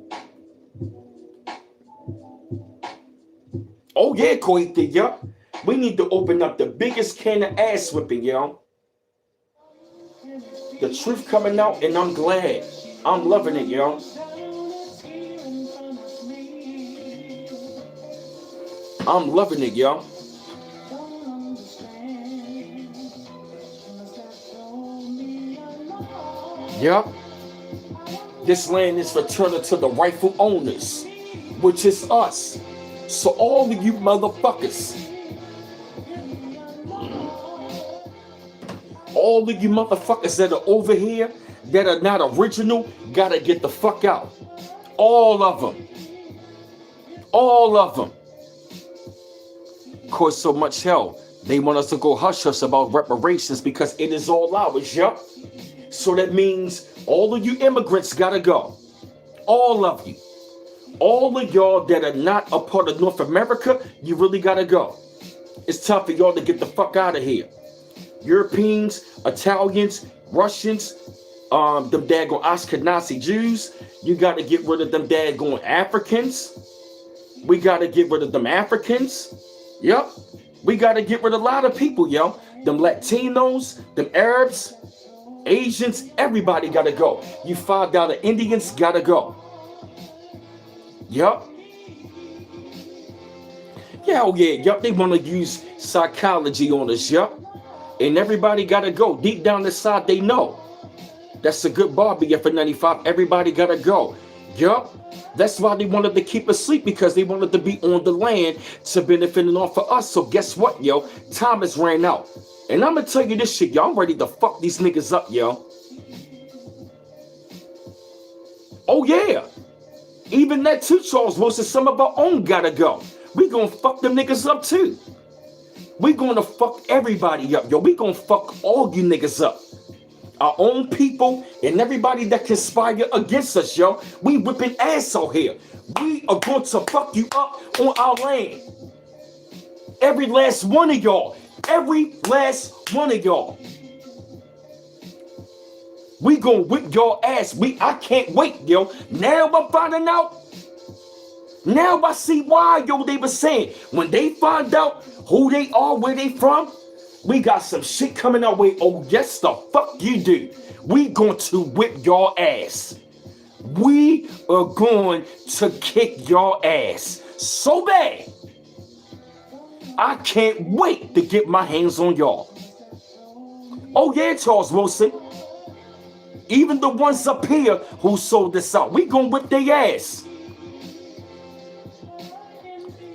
Oh yeah, Koite, yup. We need to open up the biggest can of ass whipping, yo. The truth coming out, and I'm glad. I'm loving it, yo. I'm loving it, yo. Yup. This land is returned to the rightful owners, which is us. So all of you motherfuckers, all of you motherfuckers that are over here, that are not original, gotta get the fuck out. All of them. All of them. Cause so much hell. They want us to go hush hush about reparations because it is all ours, yup. So that means all of you immigrants gotta go. All of you. All of y'all that are not a part of North America, you really gotta go. It's time for y'all to get the fuck out of here. Europeans, Italians, Russians, them daggone Ashkenazi Jews, you gotta get rid of them daggone Africans. We gotta get rid of them Africans. Yep. We gotta get rid of a lot of people, yo. Them Latinos, them Arabs, Asians, everybody gotta go. You $5 Indians gotta go. Yup. Yeah, oh yeah, yup. They want to use psychology on us, yup. And everybody gotta go. Deep down inside, they know. That's a good bar, BF95. Everybody gotta go. Yup. That's why they wanted to keep us asleep, because they wanted to be on the land to benefit and off for us. So guess what, yo? Time has ran out. And I'm gonna tell you this shit, yo. I'm ready to fuck these niggas up, yo. Oh yeah. Even that too, Charles Wilson. Some of our own gotta go. We gonna fuck them niggas up too. We gonna fuck everybody up, yo. We gonna fuck all you niggas up. Our own people and everybody that conspire against us, yo. We whipping ass out here. We are going to fuck you up on our land. Every last one of y'all. Every last one of y'all. We gonna whip your ass. I can't wait, yo. Now I'm finding out. Now I see why, yo, they were saying. When they find out who they are, where they from, we got some shit coming our way. Oh, yes, the fuck you do. We going to whip your ass. We are going to kick your ass so bad. I can't wait to get my hands on y'all. Oh, yeah, Charles Wilson. Even the ones up here who sold this out, we gonna whip their ass.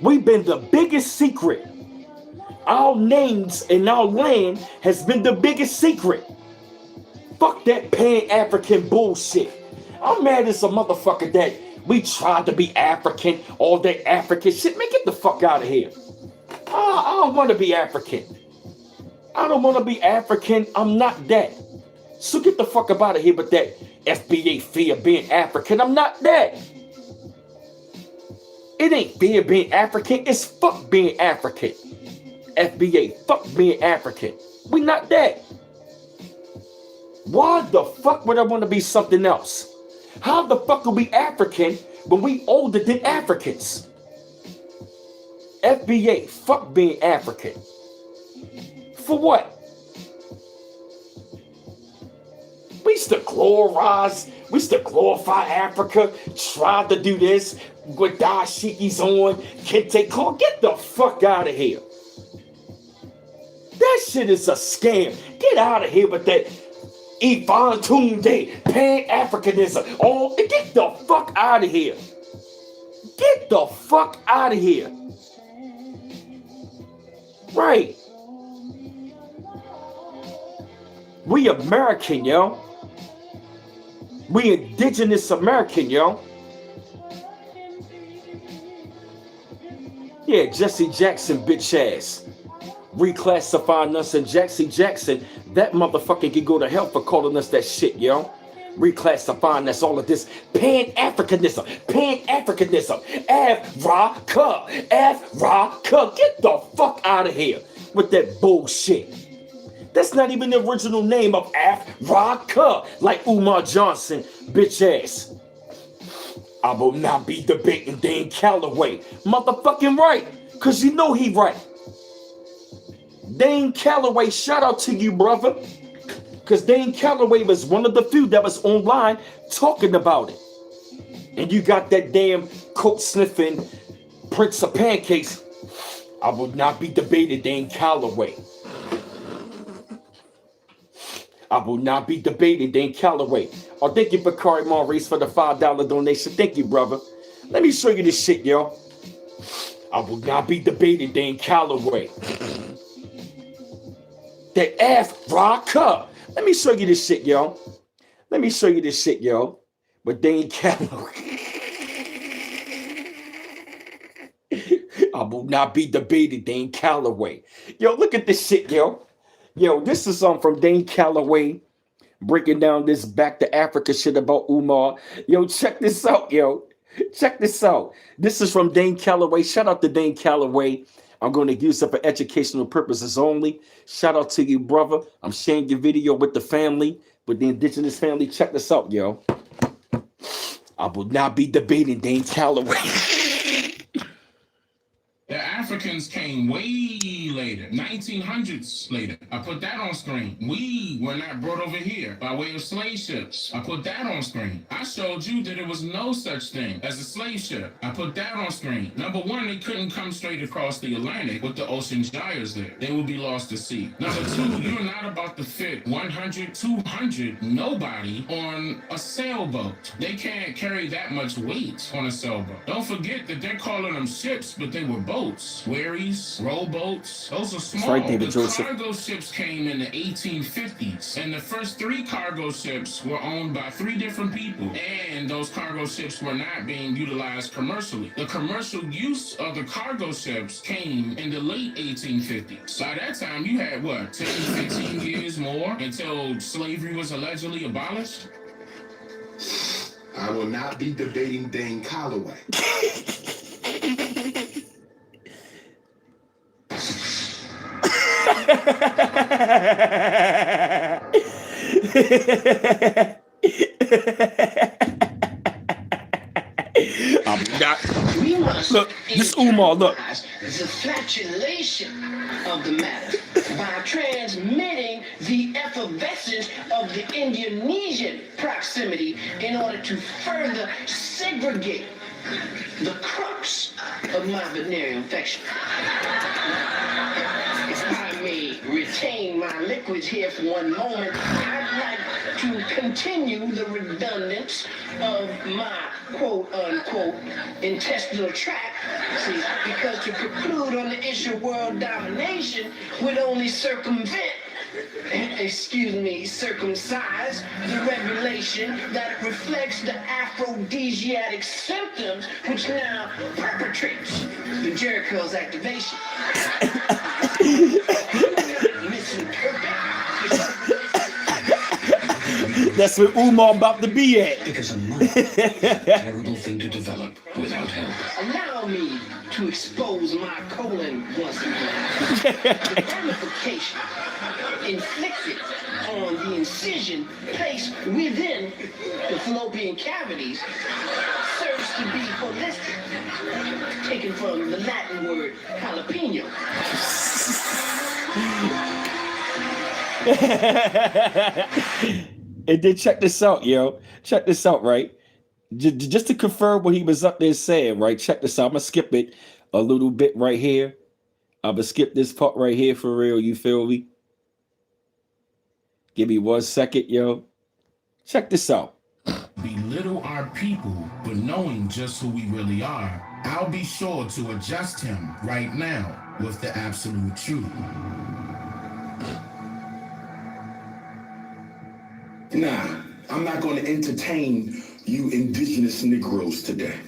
We've been the biggest secret. Our names and our land has been the biggest secret. Fuck that Pan-African bullshit. I'm mad as a motherfucker that we tried to be African, all that African shit. Man, get the fuck out of here. I don't want to be African. I don't want to be African. I'm not that. So get the fuck up out of here with that FBA fear of being African. I'm not that. It ain't fear being African. It's fuck being African. FBA, fuck being African. We not that. Why the fuck would I want to be something else? How the fuck are we African when we older than Africans? FBA, fuck being African. For what? We used to glorify Africa, tried to do this with dashikis on, kente cloth. Get the fuck out of here. That shit is a scam. Get out of here with that Yvonne Tunde, Pan-Africanism. Oh, get the fuck out of here. Get the fuck out of here. Right. We American, yo. We indigenous American, yo. Yeah, Jesse Jackson, bitch ass. Reclassifying us in Jackson. That motherfucker can go to hell for calling us that shit, yo. Reclassifying us all of this Pan-Africanism. Africa. Get the fuck out of here with that bullshit. That's not even the original name of Africa, like Umar Johnson, bitch ass. I will not be debating Dane Calloway. Motherfucking right, because you know he right. Dane Calloway, shout out to you, brother. Because Dane Calloway was one of the few that was online talking about it. And you got that damn coat sniffing Prince of Pancakes. I will not be debating Dane Calloway. I will not be debating Dane Calloway. Oh, thank you, Bakari Maurice, for the $5 donation. Thank you, brother. Let me show you this shit, yo. I will not be debating Dane Calloway. That Africa. Let me show you this shit, yo. With Dane Calloway. I will not be debating Dane Calloway. Yo, look at this shit, yo. Yo, this is from Dane Calloway breaking down this back to Africa shit about Umar. Yo, check this out, yo. Check this out. This is from Dane Calloway. Shout out to Dane Calloway. I'm going to use it for educational purposes only. Shout out to you, brother. I'm sharing your video with the family, with the indigenous family. Check this out, yo. I will not be debating Dane Calloway. The Africans came way later, 1900s later. I put that on screen. We were not brought over here by way of slave ships. I put that on screen. I showed you that there was no such thing as a slave ship. I put that on screen. Number one, they couldn't come straight across the Atlantic with the ocean gyres there. They would be lost to sea. Number two, you're not about to fit 100, 200, nobody on a sailboat. They can't carry that much weight on a sailboat. Don't forget that they're calling them ships, but they were boats. wherries, rowboats. Those are small. That's right, David The Joseph. cargo ships came in the 1850s, and the first 3 cargo ships were owned by 3 different people, and those cargo ships were not being utilized commercially. The commercial use of the cargo ships came in the late 1850s. By that time, you had, what, 10, 15 years more until slavery was allegedly abolished? I will not be debating Dane Calloway. We must Look, this Umar, look. the flatulation of the matter by transmitting the effervescence of the Indonesian proximity in order to further segregate the crux of my venereal infection. If I may retain my liquids here for one moment, I'd like to continue the redundance of my quote-unquote intestinal tract, see, because to conclude on the issue of world domination would only circumcise the revelation that reflects the aphrodisiac symptoms which now perpetrates the Jericho's activation. That's where Umar about to be at. Because a mind is a terrible thing to develop without help. Allow me to expose my colon once again. The ramification inflicted on the incision placed within the fallopian cavities serves to be holistic, taken from the Latin word jalapeno. And then check this out, yo. Check this out, right? Just to confirm what he was up there saying, right? Check this out. I'm gonna skip it a little bit right here. I'm gonna skip this part right here for real. You feel me? Give me 1 second, yo. Check this out. Belittle our people, but knowing just who we really are, I'll be sure to adjust him right now with the absolute truth. Nah, I'm not going to entertain you indigenous Negroes today.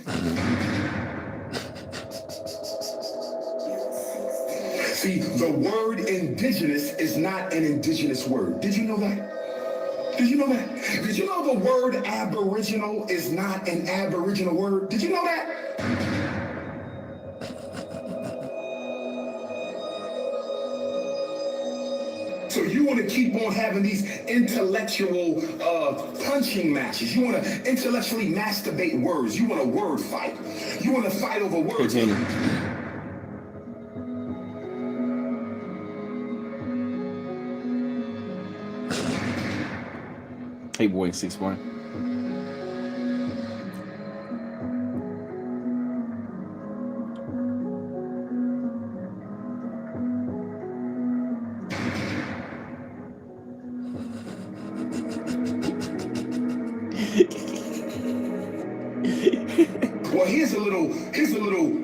See, the word indigenous is not an indigenous word. Did you know that? Did you know that? Did you know the word aboriginal is not an aboriginal word? Did you know that? So you want to keep on having these intellectual punching matches. You want to intellectually masturbate words. You want a word fight. You want to fight over words. Continue. Hey, boy, 6'1". Well, here's a little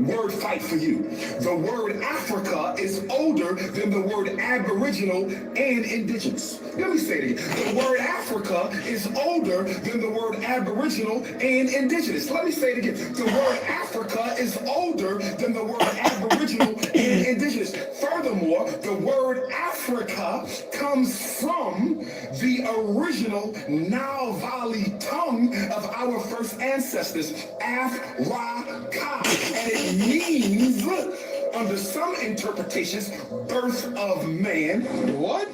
word fight for you. The word Africa is older than the word aboriginal and indigenous. Let me say it again. The word Africa is older than the word aboriginal and indigenous. Let me say it again. The word Africa is older than the word aboriginal and indigenous. Furthermore, the word Africa comes from the original Nile Valley tongue of our first ancestors, Af-Ra-Ka, and it means, under some interpretations, birth of man. What?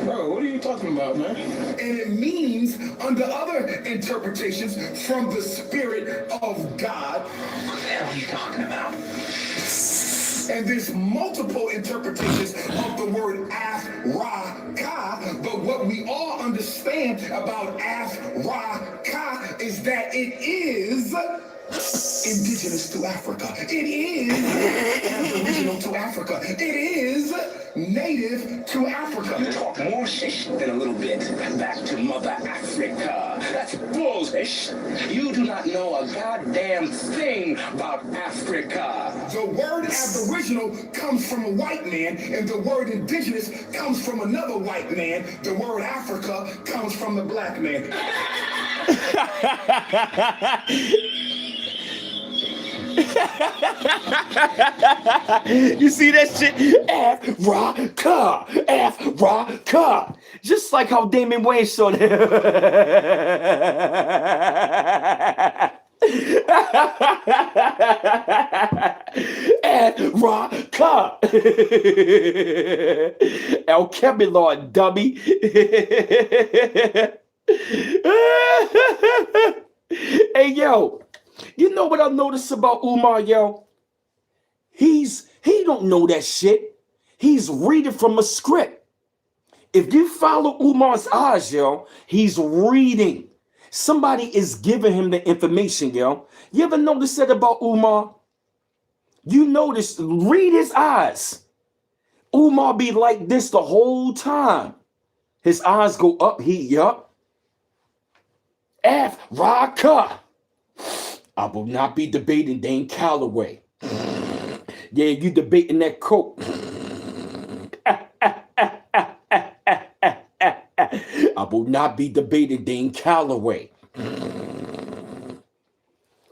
Bro, what are you talking about, man? And it means, under other interpretations, from the Spirit of God. What the hell are you talking about? And there's multiple interpretations of the word Af-Ra-Ka, but what we all understand about Af-Ra-Ka is that it is Indigenous to Africa. It is Aboriginal to Africa. It is native to Africa. You talk more shish than a little bit. Back to Mother Africa. That's bullshit. You do not know a goddamn thing about Africa. The word Aboriginal comes from a white man, and the word indigenous comes from another white man. The word Africa comes from the black man. You see that shit? Africa, Africa. Just like how Damon Wayne showed him. Africa. El Kebelor, dummy. Hey, yo. You know what I noticed about Umar, yo? He don't know that shit. He's reading from a script. If you follow Umar's eyes, yo, he's reading. Somebody is giving him the information, yo. You ever notice that about Umar? You notice, read his eyes. Umar be like this the whole time. His eyes go up, yup. Africa. I will not be debating Dane Calloway. Yeah, you debating that coke. I will not be debating Dane Calloway.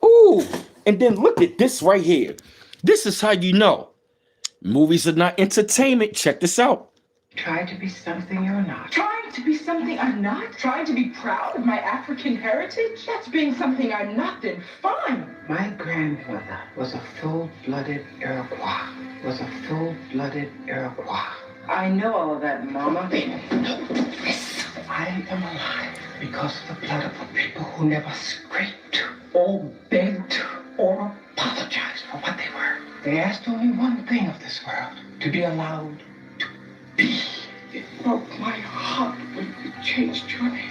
Ooh, and then look at this right here. This is how you know. Movies are not entertainment. Check this out. Try to be something you're not. Trying to be something I'm not? Trying to be proud of my African heritage? That's being something I'm not, then fine. My grandmother was a full-blooded Iroquois. I know all of that, Mama. Yes, I am alive because of the blood of the people who never scraped or begged or apologized for what they were. They asked only one thing of this world, to be allowed to be. It broke my heart when you changed your name.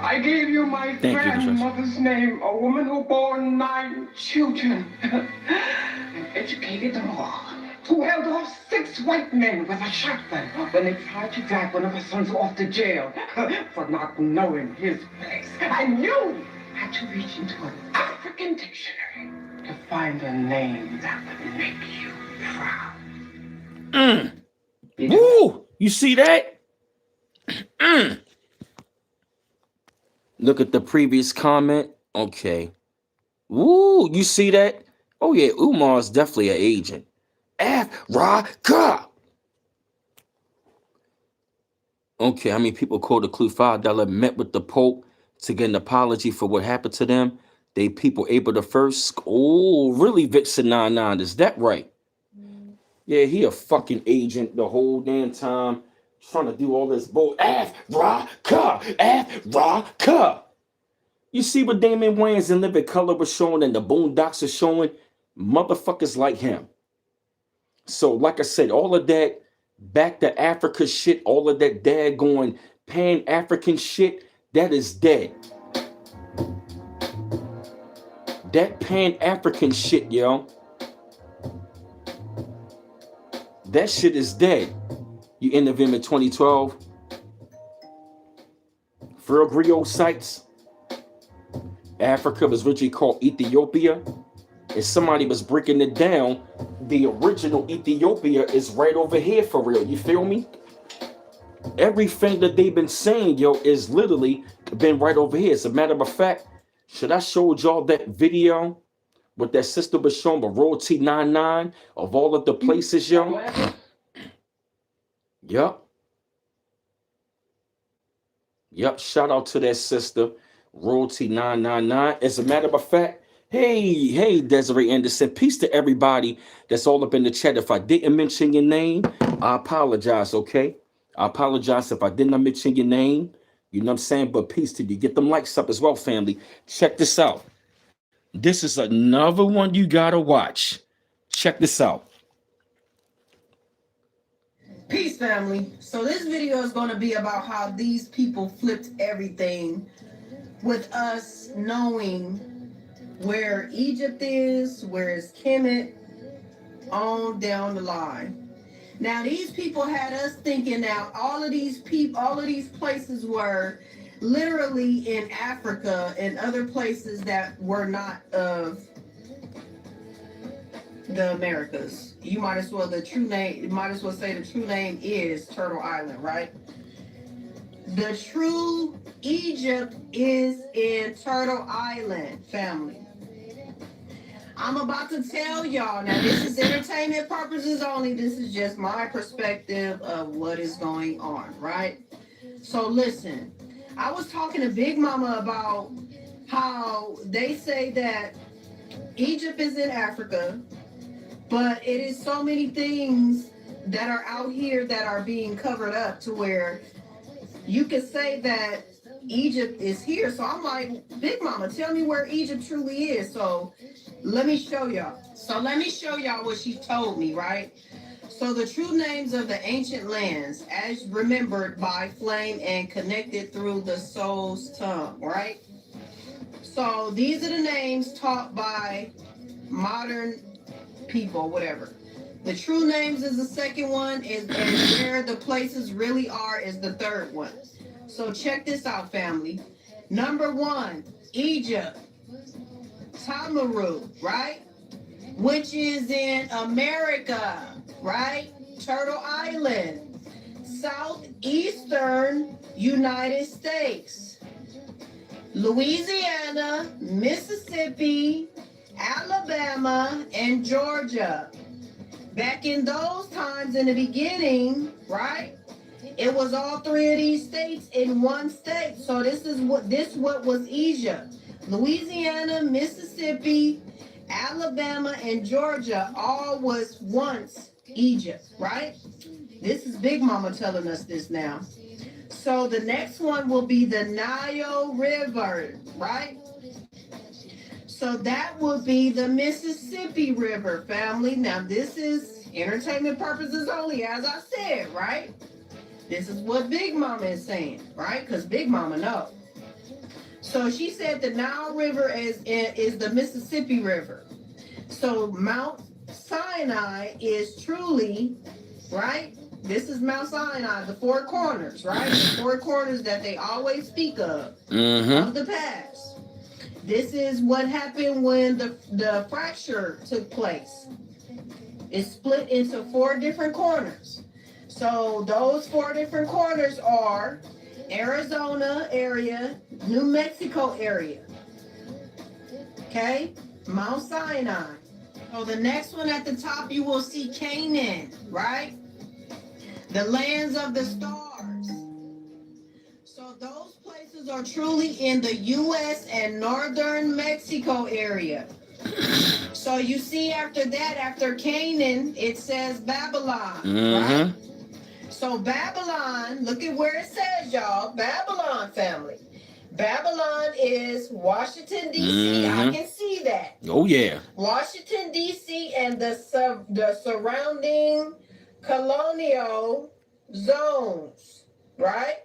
I gave you my grandmother's name, a woman who bore 9 children and educated them all, who held off 6 white men with a shotgun when they tried to drag one of her sons off to jail for not knowing his place. I knew I had to reach into an African dictionary to find a name that would make you proud. Woo! You see that? Look at the previous comment. Okay. Woo! You see that? Oh yeah, Umar's definitely an agent. Africa. Okay, how many people called the clue $5 met with the Pope to get an apology for what happened to them? They people April the 1st. Oh, really, Vixen 99? Is that right? Yeah, he a fucking agent the whole damn time, trying to do all this bull. Africa. You see what Damon Wayans in Living Color was showing and the Boondocks are showing? Motherfuckers like him. So, like I said, all of that back to Africa shit, all of that daggone Pan-African shit, that is dead. That Pan-African shit, yo. That shit is dead. You interviewed in 2012. Fergal Griot sites. Africa was originally called Ethiopia. And somebody was breaking it down. The original Ethiopia is right over here for real. You feel me? Everything that they've been saying, yo, is literally been right over here. As a matter of fact, should I show y'all that video with that sister was showing the Royalty 99 of all of the places, yo? Yep. Shout out to that sister, Royalty 999. As a matter of fact, hey, Desiree Anderson. Peace to everybody that's all up in the chat. If I didn't mention your name, I apologize, okay? I apologize if I did not mention your name. You know what I'm saying? But peace to you. Get them likes up as well, family. Check this out. This is another one you gotta watch. Check this out. Peace, family. So this video is going to be about how these people flipped everything with us knowing where Egypt is, where is Kemet, on down the line. Now these people had us thinking now all of these places were literally in Africa and other places that were not of the Americas. You might as well say the true name is Turtle Island, right? The true Egypt is in Turtle Island, family. I'm about to tell y'all, now this is entertainment purposes only. This is just my perspective of what is going on, right? So listen, I was talking to Big Mama about how they say that Egypt is in Africa, but it is so many things that are out here that are being covered up to where you could say that Egypt is here. So I'm like, Big Mama, tell me where Egypt truly is. So let me show y'all. What she told me, right? So the true names of the ancient lands, as remembered by flame and connected through the soul's tongue, right? So these are the names taught by modern people, whatever. The true names is the second one, and where the places really are is the third one. So check this out, family. Number 1, Egypt, Tamaru, right? Which is in America, right? Turtle Island, southeastern United States, Louisiana, Mississippi, Alabama, and Georgia. Back in those times in the beginning, right? It was all 3 of these states in one state. So this what was Egypt. Louisiana, Mississippi, Alabama, and Georgia all was once Egypt, right? This is Big Mama telling us this now. So the next one will be the Nile River, right? So that will be the Mississippi River, family. Now this is entertainment purposes only, as I said, right? This is what Big Mama is saying, right? Because Big Mama knows. So she said the Nile River is the Mississippi River. So Mount Sinai is truly, right? This is Mount Sinai, the 4 corners, right? The 4 corners that they always speak of the past. This is what happened when the fracture took place. It's split into 4 different corners. So those 4 different corners are Arizona area, New Mexico area. Okay? Mount Sinai. So the next one at the top, you will see Canaan, right? The lands of the stars. So those places are truly in the U.S. and northern Mexico area. So you see after that, after Canaan, it says Babylon, right? So Babylon, look at where it says, y'all, Babylon, family. Babylon is Washington, D.C. I can see that. Oh, yeah. Washington, D.C. and the surrounding colonial zones, right?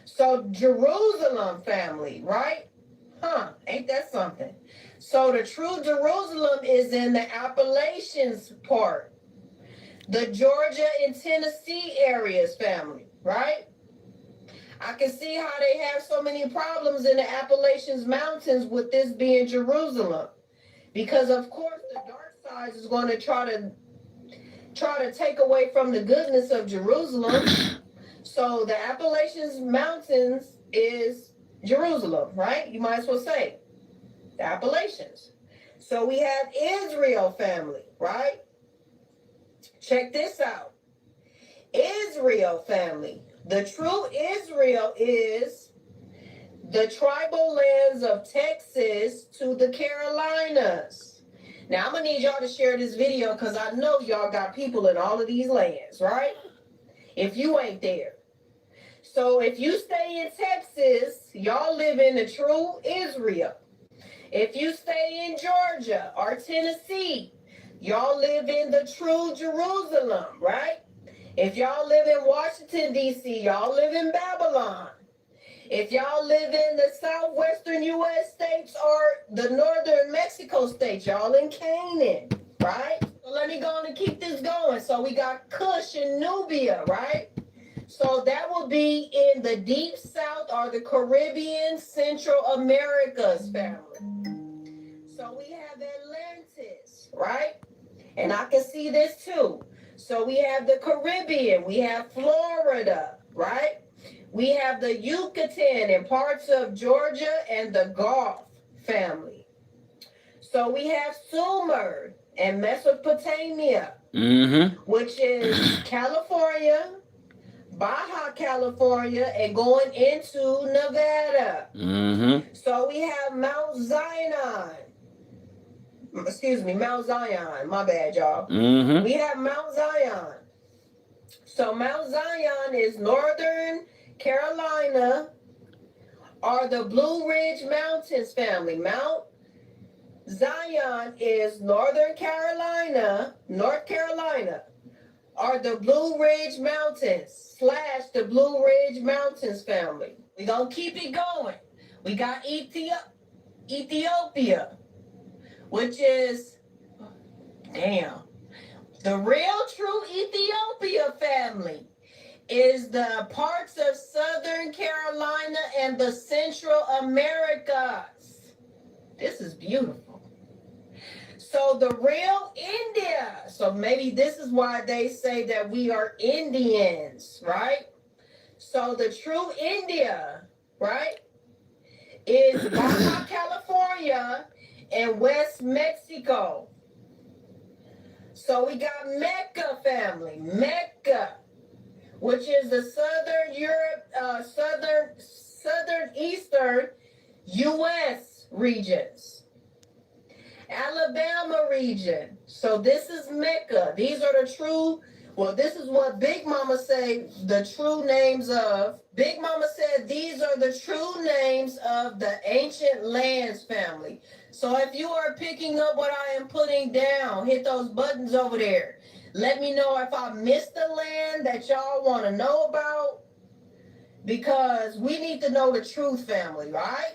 So Jerusalem, family, right? Ain't that something? So the true Jerusalem is in the Appalachians part. The Georgia and Tennessee areas, family, right? I can see how they have so many problems in the Appalachians Mountains with this being Jerusalem. Because of course the dark side is going to try to take away from the goodness of Jerusalem. So the Appalachians Mountains is Jerusalem, right? You might as well say the Appalachians. So we have Israel, family, right? Check this out. Israel, family. The true Israel is the tribal lands of Texas to the Carolinas. Now, I'm going to need y'all to share this video because I know y'all got people in all of these lands, right? If you ain't there. So if you stay in Texas, y'all live in the true Israel. If you stay in Georgia or Tennessee, y'all live in the true Jerusalem, right? If y'all live in Washington, D.C., y'all live in Babylon. If y'all live in the southwestern U.S. states or the northern Mexico states, y'all in Canaan, right? So let me go on and keep this going. So we got Cush and Nubia, right? So that will be in the deep south or the Caribbean, Central Americas family. So we have Atlantis, right? And I can see this too. So we have the Caribbean, we have Florida, right? We have the Yucatan and parts of Georgia and the Gulf family. So we have Sumer and Mesopotamia, which is California, Baja California, and going into Nevada. So we have Mount Zion. Excuse me, Mount Zion. My bad, y'all. We have Mount Zion. So Mount Zion is Northern Carolina or the Blue Ridge Mountains family. Mount Zion is Northern Carolina, North Carolina, or the Blue Ridge Mountains / the Blue Ridge Mountains family. We're going to keep it going. We got Ethiopia, which is, the real true Ethiopia family is the parts of Southern Carolina and the Central Americas. This is beautiful. So the real India, so maybe this is why they say that we are Indians, right? So the true India, right, is Baja California and West Mexico. So we got Mecca family, Mecca, which is the Southern Europe, Southern Eastern U.S. regions. Alabama region. So this is Mecca. These are the true, well, this is what Big Mama say the true names of. Big Mama said these are the true names of the ancient lands family. So if you are picking up what I am putting down, hit those buttons over there. Let me know if I missed the land that y'all want to know about, because we need to know the truth, family, right?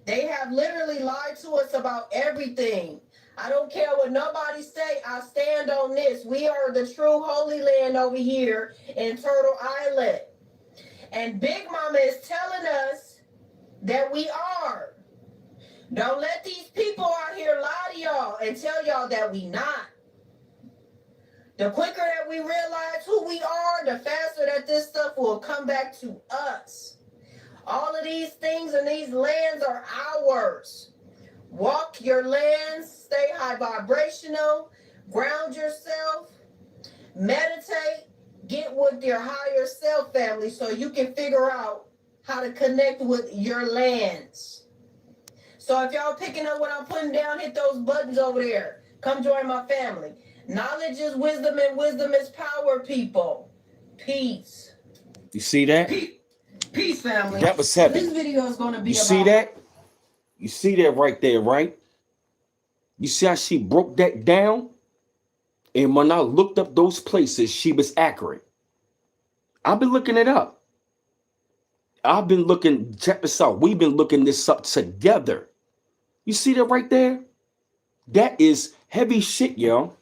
They have literally lied to us about everything. I don't care what nobody say. I stand on this. We are the true Holy Land over here in Turtle Island. And Big Mama is telling us that we are. Don't let these people out here lie to y'all and tell y'all that we not. The quicker that we realize who we are, the faster that this stuff will come back to us. All of these things and these lands are ours. Walk your lands, stay high vibrational, ground yourself, meditate, get with your higher self, family, so you can figure out how to connect with your lands. So if y'all picking up what I'm putting down, hit those buttons over there. Come join my family. Knowledge is wisdom and wisdom is power, people. Peace. You see that? Peace, family. That was heavy. This video is going to be You see that? You see that right there, right? You see how she broke that down? And when I looked up those places, she was accurate. I've been looking it up. I've been looking, check this out. We've been looking this up together. You see that right there? That is heavy shit, yo.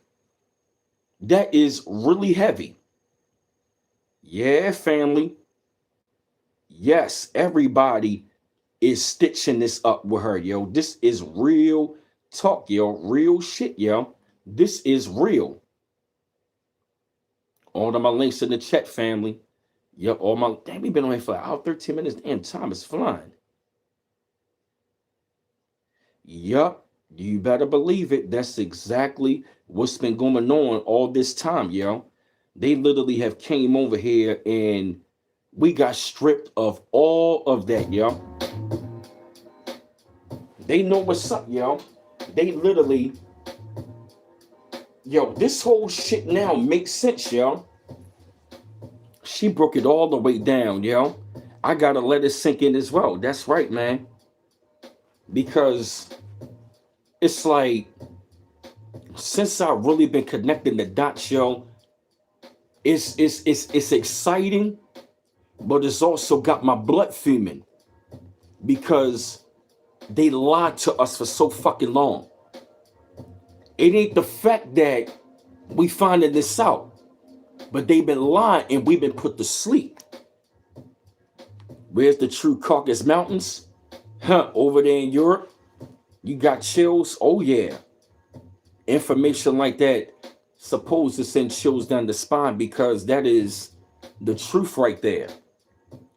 That is really heavy. Yeah, family. Yes, everybody is stitching this up with her, yo. This is real talk, yo. Real shit, yo. This is real. All of my links in the chat, family. Yep, all my, damn, we've been on here for about 13 minutes. Damn, time is flying. Yup, you better believe it. That's exactly what's been going on all this time, yo. They literally have came over here and we got stripped of all of that, yo. They know what's up, yo. They literally, yo, this whole shit now makes sense, yo. She broke it all the way down, yo. I gotta let it sink in as well. That's right, man. Because it's like, since I've really been connecting the dots, yo, it's exciting, but it's also got my blood fuming. because they lied to us for so fucking long. It ain't the fact that we finding this out, but they've been lying and we've been put to sleep. Where's the true Caucasus Mountains? Over there in Europe. You got chills? Oh yeah. Information like that supposed to send chills down the spine, because that is the truth right there.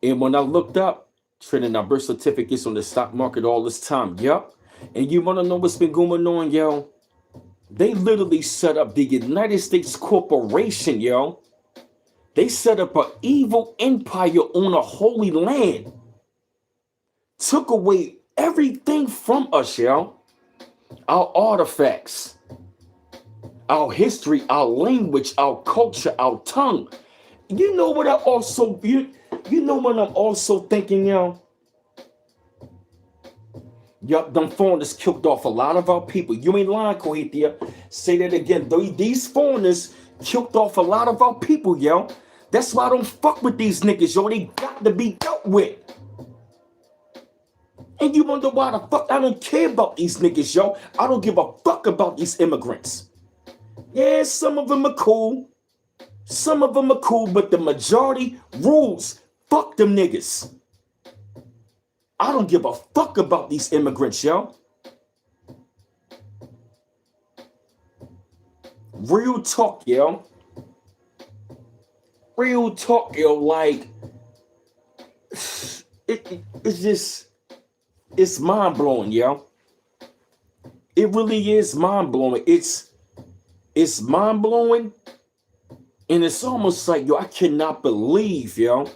And when I looked up, trading our birth certificates on the stock market all this time, yup. And you want to know what's been going on, yo? They literally set up the United States Corporation, yo. They set up an evil empire on a holy land. Took away everything from us, yo. Our artifacts, our history, our language, our culture, our tongue. You know what I also, you know what I'm also thinking, yo? Yup, them foreigners killed off a lot of our people. You ain't lying, Kohithia. Say that again. These foreigners killed off a lot of our people, yo. That's why I don't fuck with these niggas, yo. They got to be dealt with. And you wonder why the fuck I don't care about these niggas, yo. I don't give a fuck about these immigrants. Yeah, some of them are cool. Some of them are cool, but the majority rules. Fuck them niggas. I don't give a fuck about these immigrants, yo. Real talk, yo. Real talk, yo. Like, it's just, it's mind-blowing, yo. It really is mind-blowing. It's mind-blowing. And it's almost like, yo, I cannot believe, yo.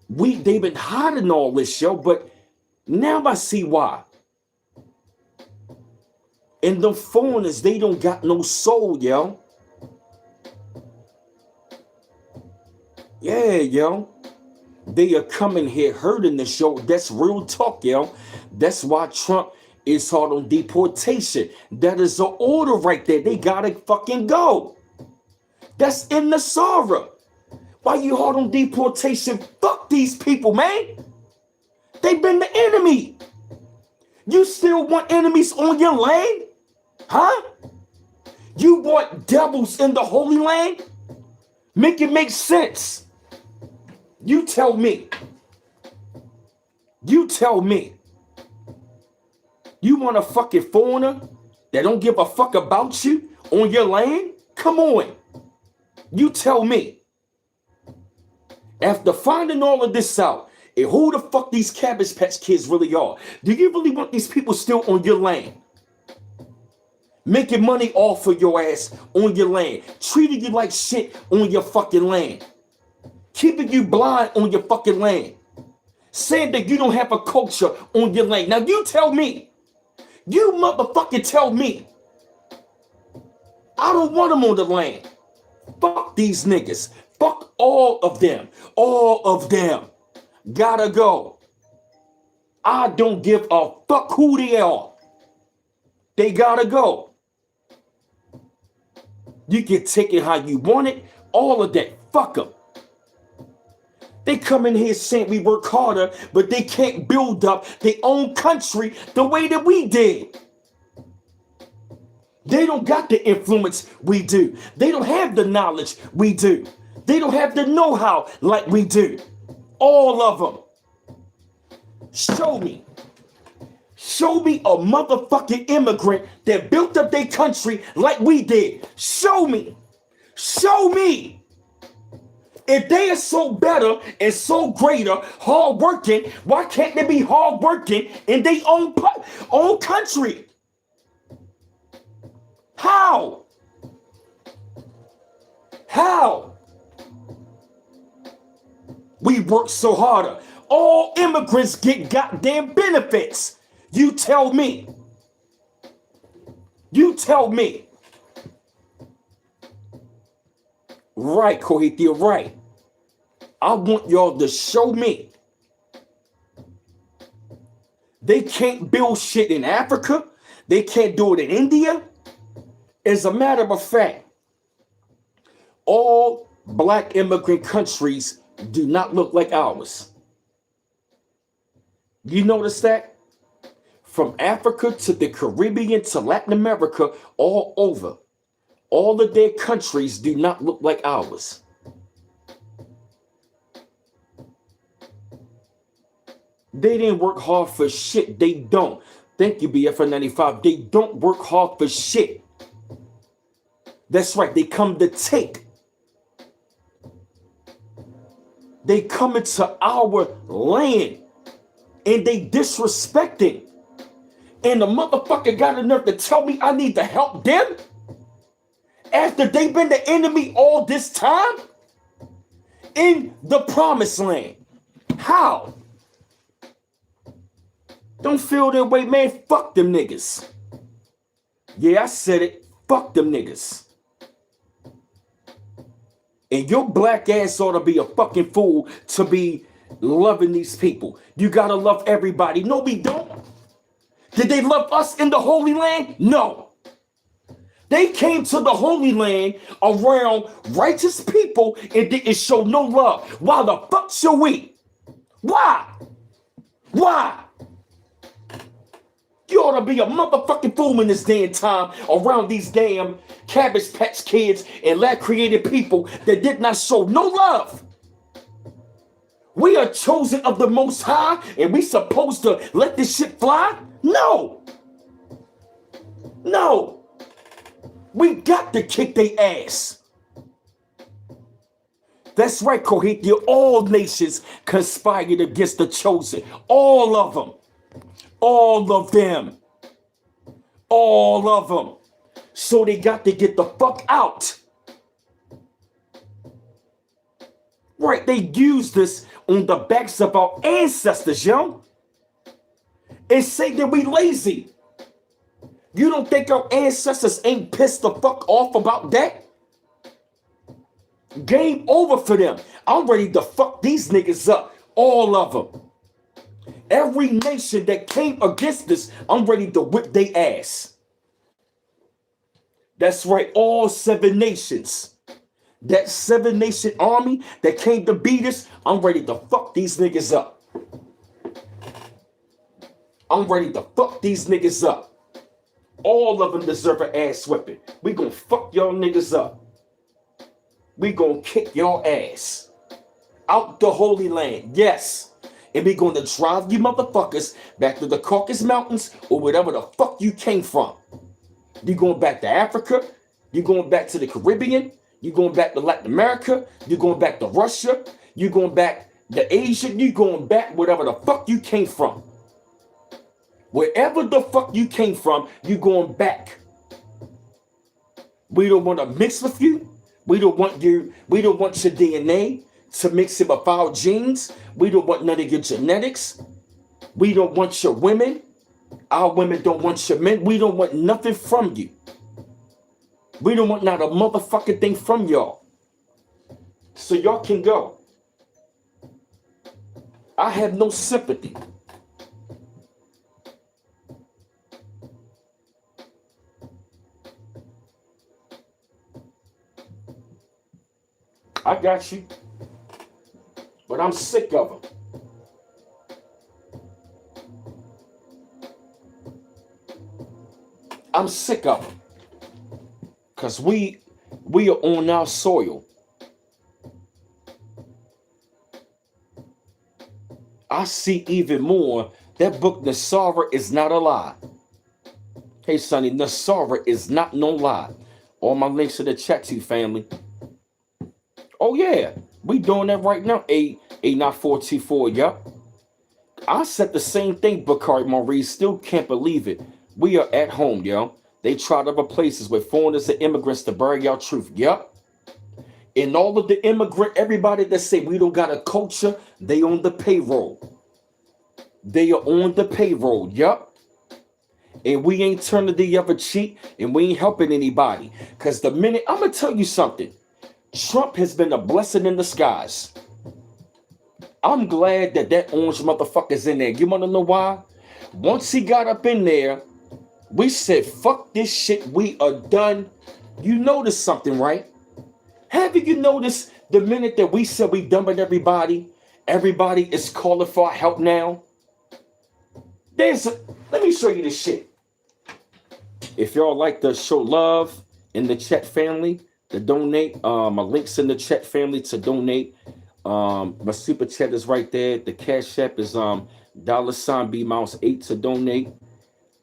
They've been hiding all this, yo, but now I see why. And the foreigners, they don't got no soul, yo. Yeah, yo. They are coming here hurting the show. That's real talk, yo. That's why Trump is hard on deportation. That is the order right there. They gotta fucking go. That's in the Sarah. Why you hard on deportation? Fuck these people, man. They've been the enemy. You still want enemies on your land? Huh? You want devils in the Holy Land? Make it make sense. You tell me. You tell me. You want a fucking foreigner that don't give a fuck about you on your land? Come on. You tell me. After finding all of this out, and who the fuck these Cabbage Patch Kids really are, do you really want these people still on your land? Making money off of your ass on your land. Treating you like shit on your fucking land. Keeping you blind on your fucking land. Saying that you don't have a culture on your land. Now you tell me. You motherfucking tell me. I don't want them on the land. Fuck these niggas. Fuck all of them. All of them. Gotta go. I don't give a fuck who they are. They gotta go. You can take it how you want it. All of that. Fuck them. They come in here saying we work harder, but they can't build up their own country the way that we did. They don't got the influence we do. They don't have the knowledge we do. They don't have the know-how like we do. All of them. Show me. Show me a motherfucking immigrant that built up their country like we did. Show me. Show me. If they are so better and so greater, hard working, why can't they be hard working in their own country? How? How? We work so harder. All immigrants get goddamn benefits. You tell me. You tell me. Right, Kohithia, right. I want y'all to show me. They can't build shit in Africa. They can't do it in India. As a matter of fact, all black immigrant countries do not look like ours. You notice that? From Africa to the Caribbean to Latin America, all over. All of their countries do not look like ours. They didn't work hard for shit. They don't. Thank you, BFN95. They don't work hard for shit. That's right. They come to take. They come into our land and they disrespecting. And the motherfucker got enough to tell me I need to help them after they've been the enemy all this time in the promised land. How? Don't feel that way, man. Fuck them niggas. Yeah, I said it. Fuck them niggas. And your black ass ought to be a fucking fool to be loving these people. You gotta love everybody. No, we don't. Did they love us in the Holy Land? No. They came to the Holy Land around righteous people and didn't show no love. Why the fuck should we? Why? Why? You ought to be a motherfucking fool in this damn time around these damn Cabbage Patch Kids and lab created people that did not show no love. We are chosen of the Most High and we supposed to let this shit fly? No. No. We got to kick their ass. That's right, Kohithia. All nations conspired against the chosen. All of them. All of them. All of them. So they got to get the fuck out. Right, they used this on the backs of our ancestors, yo. And say that we lazy. You don't think our ancestors ain't pissed the fuck off about that? Game over for them. I'm ready to fuck these niggas up. All of them. Every nation that came against this, I'm ready to whip their ass. That's right, all 7 nations. That 7-nation army that came to beat us, I'm ready to fuck these niggas up. I'm ready to fuck these niggas up. All of them deserve an ass whipping. We gonna fuck y'all niggas up. We gonna kick your ass. Out the Holy Land, yes. And we gonna drive you motherfuckers back to the Caucasus Mountains or whatever the fuck you came from. You going back to Africa? You going back to the Caribbean? You going back to Latin America? You going back to Russia? You going back to Asia? You going back whatever the fuck you came from. Wherever the fuck you came from, you going back. We don't want to mix with you. We don't want your DNA to mix in with our genes. We don't want none of your genetics. We don't want your women. Our women don't want your men. We don't want nothing from you. We don't want not a motherfucking thing from y'all. So y'all can go. I have no sympathy. I got you. But I'm sick of them. I'm sick of them. Because we are on our soil. I see even more. That book, Nasara, is not a lie. Hey, Sonny, Nasara is not no lie. All my links to the chat to you, family. Oh, yeah. We doing that right now. 89424, yup. I said the same thing, Bakari Maurice. Still can't believe it. We are at home, yo. They tried other places with foreigners and immigrants to bury y'all truth. Yup. And all of the everybody that say we don't got a culture, they on the payroll. They are on the payroll. Yup. And we ain't turning the other cheek and we ain't helping anybody. Because the minute, I'm going to tell you something. Trump has been a blessing in disguise. I'm glad that orange motherfucker's in there. You want to know why? Once he got up in there, we said, fuck this shit. We are done. You noticed something, right? Haven't you noticed the minute that we said we done with everybody, everybody is calling for help now? Let me show you the shit. If y'all like to show love in the chat family, to donate, my links in the chat family to donate. My super chat is right there. The cash app is $BMouse8 to donate.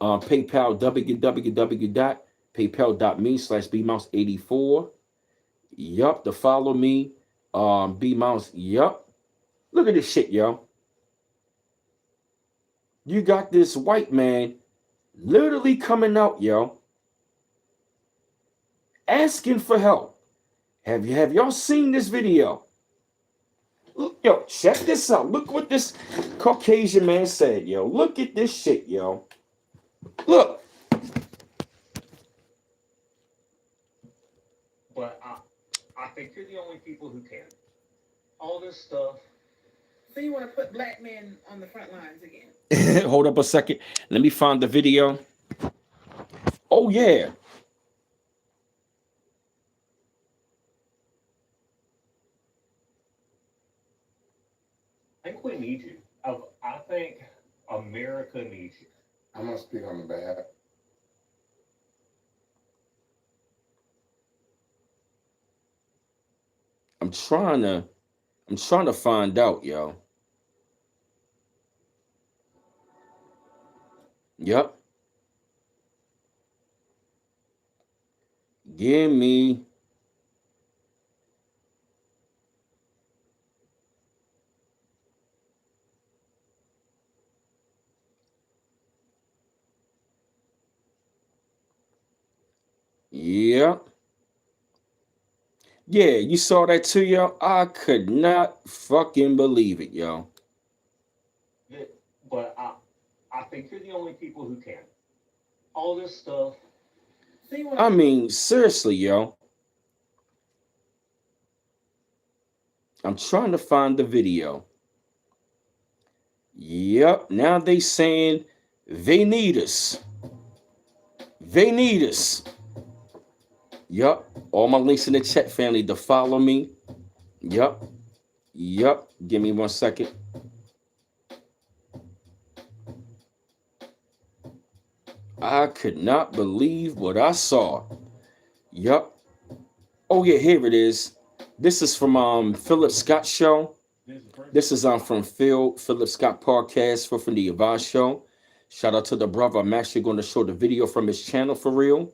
PayPal www.paypal.me/BMouse84. Yup, to follow me. BMouse. Yup. Look at this shit, yo. You got this white man literally coming out, yo, asking for help. Have y'all seen this video? Yo, check this out. Look what this Caucasian man said, yo. Look at this shit, yo. Look. But I think you're the only people who can. All this stuff. So you want to put black men on the front lines again? Hold up a second. Let me find the video. Oh, yeah. I think we need you. I think America needs you. I'm gonna speak on the behalf. I'm trying to find out, yo. Yep. Give me. Yep. Yeah, you saw that too, yo. I could not fucking believe it, yo. But I think you're the only people who can. All this stuff. I mean, seriously, yo. I'm trying to find the video. Yep, now they saying they need us. They need us. Yup. All my links in the chat family to follow me. Yup. Yup. Give me 1 second. I could not believe what I saw. Yup. Oh yeah, here it is. This is from Philip Scott show. This is from Philip Scott podcast from the Yavaz show. Shout out to the brother. I'm actually going to show the video from his channel for real.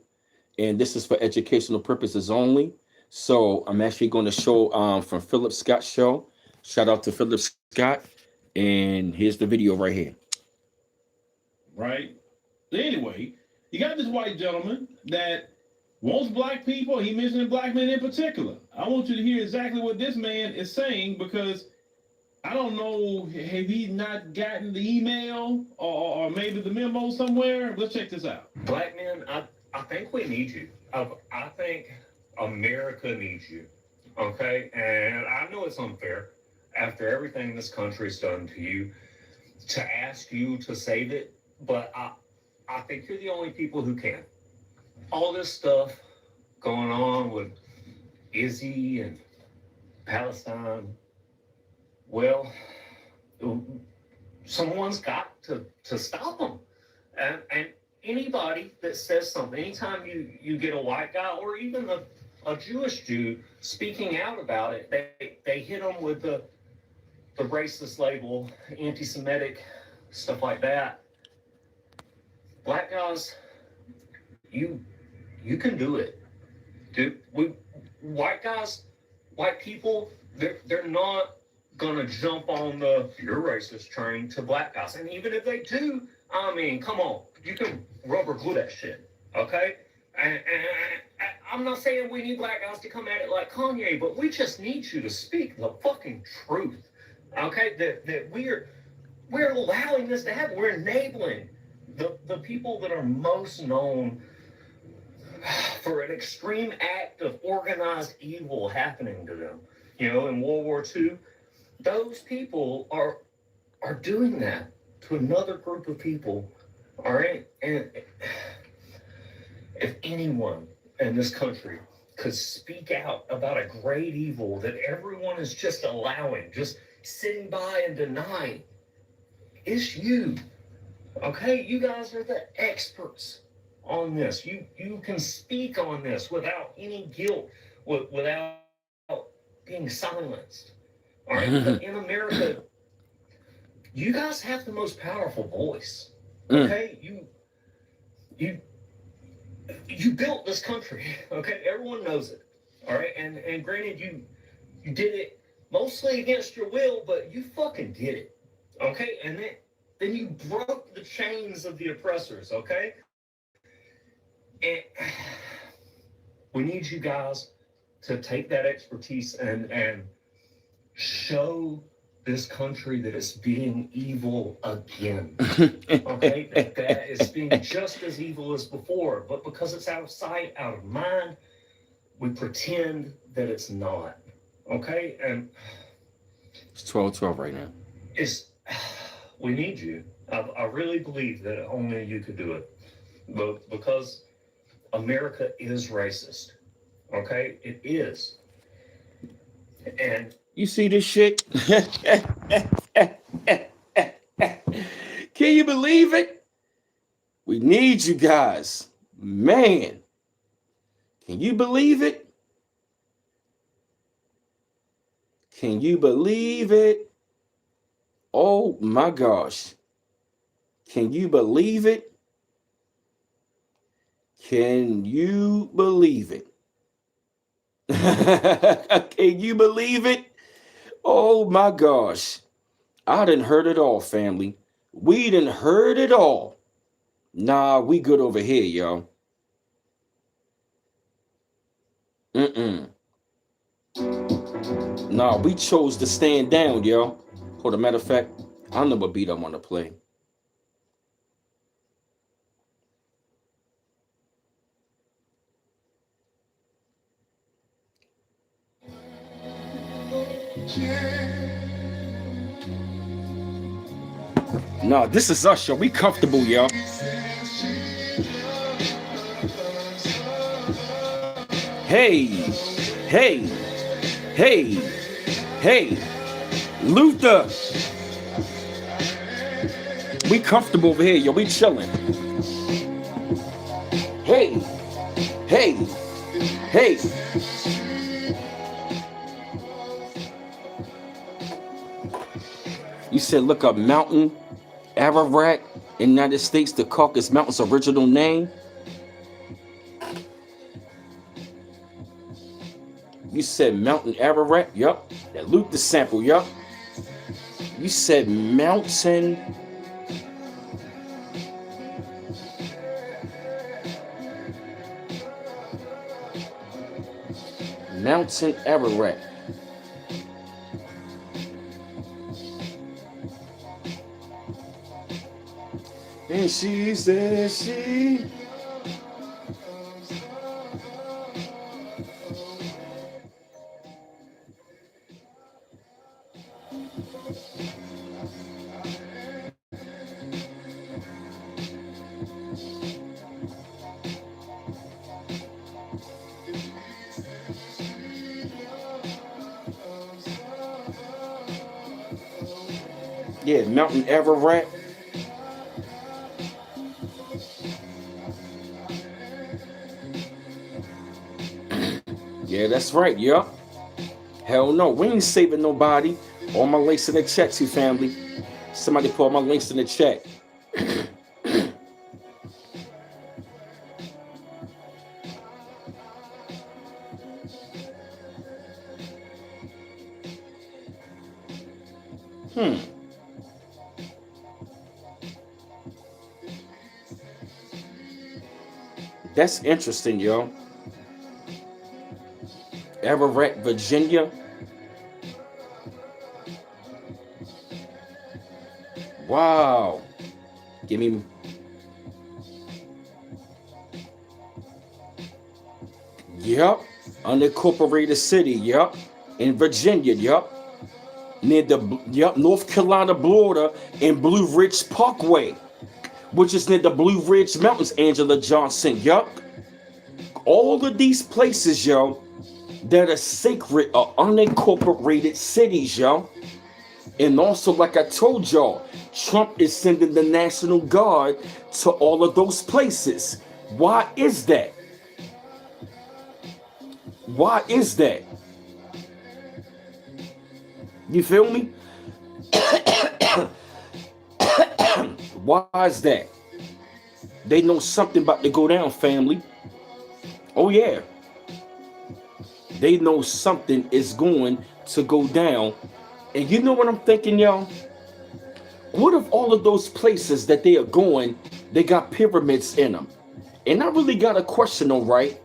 And this is for educational purposes only. So I'm actually going to show from Philip Scott show. Shout out to Philip Scott. And here's the video right here. Right? Anyway, you got this white gentleman that wants black people. He mentioned black men in particular. I want you to hear exactly what this man is saying, because I don't know, have he not gotten the email or maybe the memo somewhere? Let's check this out. Black men, I think we need you. I think America needs you. Okay? And I know it's unfair, after everything this country's done to you, to ask you to save it. But I think you're the only people who can. All this stuff going on with Izzy and Palestine, well, someone's got to stop them. And anybody that says something, anytime you get a white guy or even a Jewish Jew speaking out about it, they hit them with the racist label, anti-Semitic, stuff like that. Black guys, you can do it. Dude, white guys, white people, they're not gonna jump on the "you're racist" train to black guys. And even if they do, I mean, come on, you can rubber glue that shit, okay? And I'm not saying we need black guys to come at it like Kanye, but we just need you to speak the fucking truth, okay? That we're allowing this to happen. We're enabling the people that are most known for an extreme act of organized evil happening to them. You know, in World War II, those people are doing that to another group of people, all right? And if anyone in this country could speak out about a great evil that everyone is just allowing, just sitting by and denying, it's you, Okay, you guys are the experts on this. You can speak on this without any guilt, without being silenced. All right, but in America, you guys have the most powerful voice. Okay, you built this country. Okay, everyone knows it. All right, and granted, you did it mostly against your will, but you fucking did it. Okay, and then you broke the chains of the oppressors. Okay, and we need you guys to take that expertise and show this country that it's being evil again. Okay, that it's being just as evil as before, but because it's out of sight, out of mind, we pretend that it's not. Okay, and it's 12:12 right now. We need you. I really believe that only you could do it, but because America is racist. Okay, it is, and you see this shit? Can you believe it? We need you guys, man. Can you believe it? Can you believe it? Oh my gosh. Can you believe it? Can you believe it? Can you believe it? Oh my gosh. I done heard it all, family. We done heard it all. Nah, we good over here, y'all. Nah, we chose to stand down, yo. For the matter of fact, I know what beat I want to play. Nah, this is us, yo. We comfortable, yo. Hey, hey, hey, hey, Luther. We comfortable over here, yo. We chilling. Hey, hey, hey. You said look up Mountain Ararat in the United States, the Caucasus Mountains' original name. You said Mountain Ararat, yup. That Luther sample, yup. You said Mountain Ararat. And she said she yeah, Mountain Ararat. Yeah, that's right, yup. Hell no, we ain't saving nobody. All my links in the chat, too, family. Somebody put all my links in the chat. That's interesting, yo. Ararat, Virginia. Wow. Give me. Yup. Unincorporated city, yup. In Virginia, yup. Near the North Carolina border in Blue Ridge Parkway, which is near the Blue Ridge Mountains, Angela Johnson, yup. All of these places, yo, that are sacred are unincorporated cities, yo. And also, like I told y'all, Trump is sending the National Guard to all of those places. Why is that? Why is that? You feel me? Why is that? They know something about to go down, family. Oh yeah. They know something is going to go down. And you know what I'm thinking, y'all? What if all of those places that they are going, they got pyramids in them? And I really got a question, all right?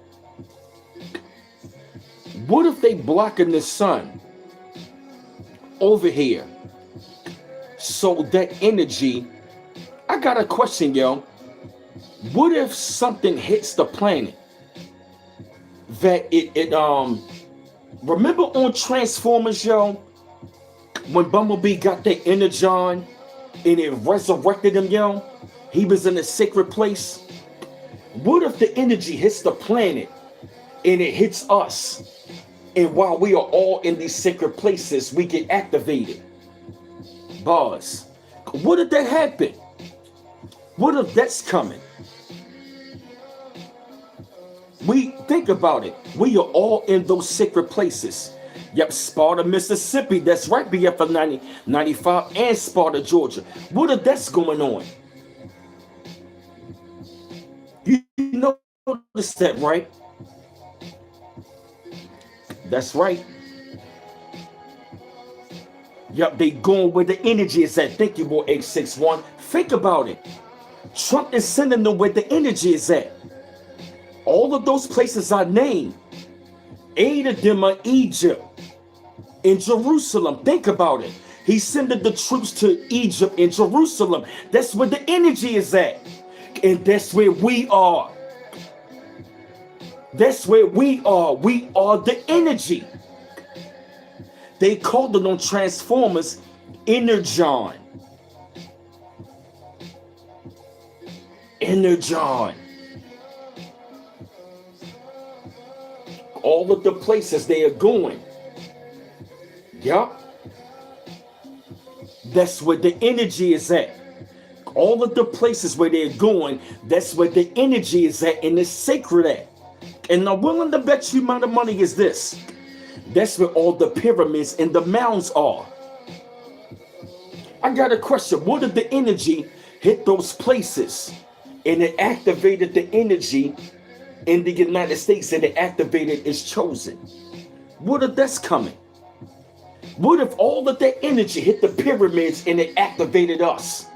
What if they blocking the sun over here so that energy? I got a question, yo. What if something hits the planet that remember on Transformers, yo, when Bumblebee got that energon and it resurrected him, yo, he was in a sacred place. What if the energy hits the planet and it hits us, and while we are all in these sacred places, we get activated? Buzz. What if that happen? What if that's coming? We think about it. We are all in those sacred places. Yep, Sparta, Mississippi. That's right, BFF 95 and Sparta, Georgia. What if that's going on? You notice that, right? That's right. Yep, they going where the energy is at. Thank you, boy, 861. Think about it. Trump is sending them where the energy is at. All of those places I named, 8 of them are Egypt and Jerusalem. Think about it. He's sending the troops to Egypt and Jerusalem. That's where the energy is at. And that's where we are. That's where we are. We are the energy. They called it on Transformers Energon. Energon. All of the places they are going. Yup. That's where the energy is at. All of the places where they're going, that's where the energy is at and it's sacred at. And I'm willing to bet you amount of money is this. That's where all the pyramids and the mounds are. I got a question. What if the energy hit those places and it activated the energy in the United States and it activated its chosen? What if that's coming? What if all of that energy hit the pyramids and it activated us?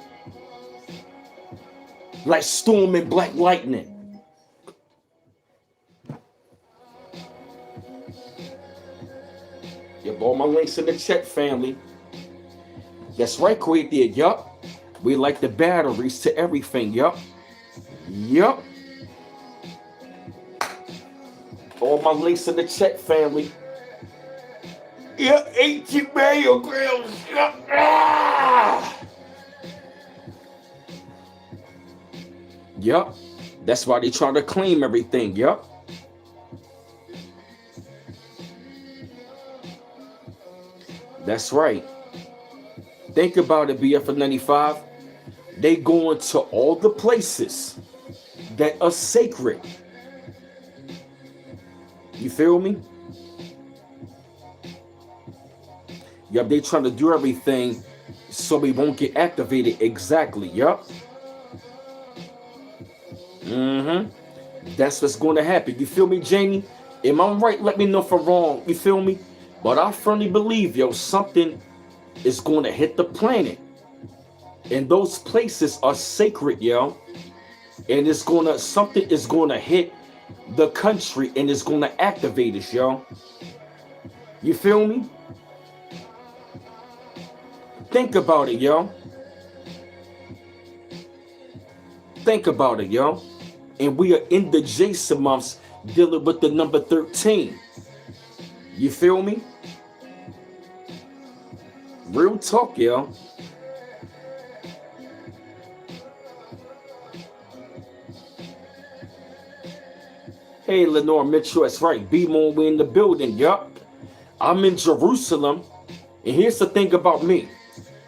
Like storm and black lightning. Yep, all my links in the chat, family. That's right, Kuwait did. Yup. We like the batteries to everything. Yup. Yup. All my links in the chat, family. Yeah, 18 milligrams. Yup. That's why they try to claim everything. Yup. That's right. Think about it, BF 95. They going to all the places that are sacred. You feel me? Yup, they trying to do everything so we won't get activated. Exactly. Yup. That's what's going to happen. You feel me, Jamie? Am I right? Let me know if I'm wrong. You feel me? But I firmly believe, yo, something is going to hit the planet. And those places are sacred, yo. And it's going to, something is going to hit the country and it's going to activate us, yo. You feel me? Think about it, yo. Think about it, yo. And we are in the Jason months dealing with the number 13. You feel me? Real talk, yo. Hey, Lenore Mitchell, that's right. B-Moon, we in the building, yup. I'm in Jerusalem. And here's the thing about me.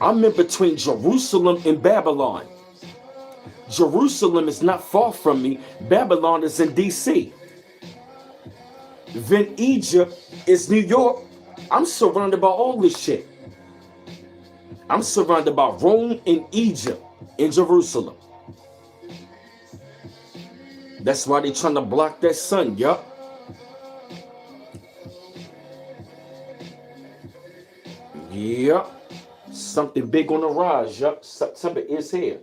I'm in between Jerusalem and Babylon. Jerusalem is not far from me. Babylon is in DC. Then Egypt is New York. I'm surrounded by all this shit. I'm surrounded by Rome and Egypt and Jerusalem. That's why they're trying to block that sun, yup. Yup. Something big on the rise, yup. September is here.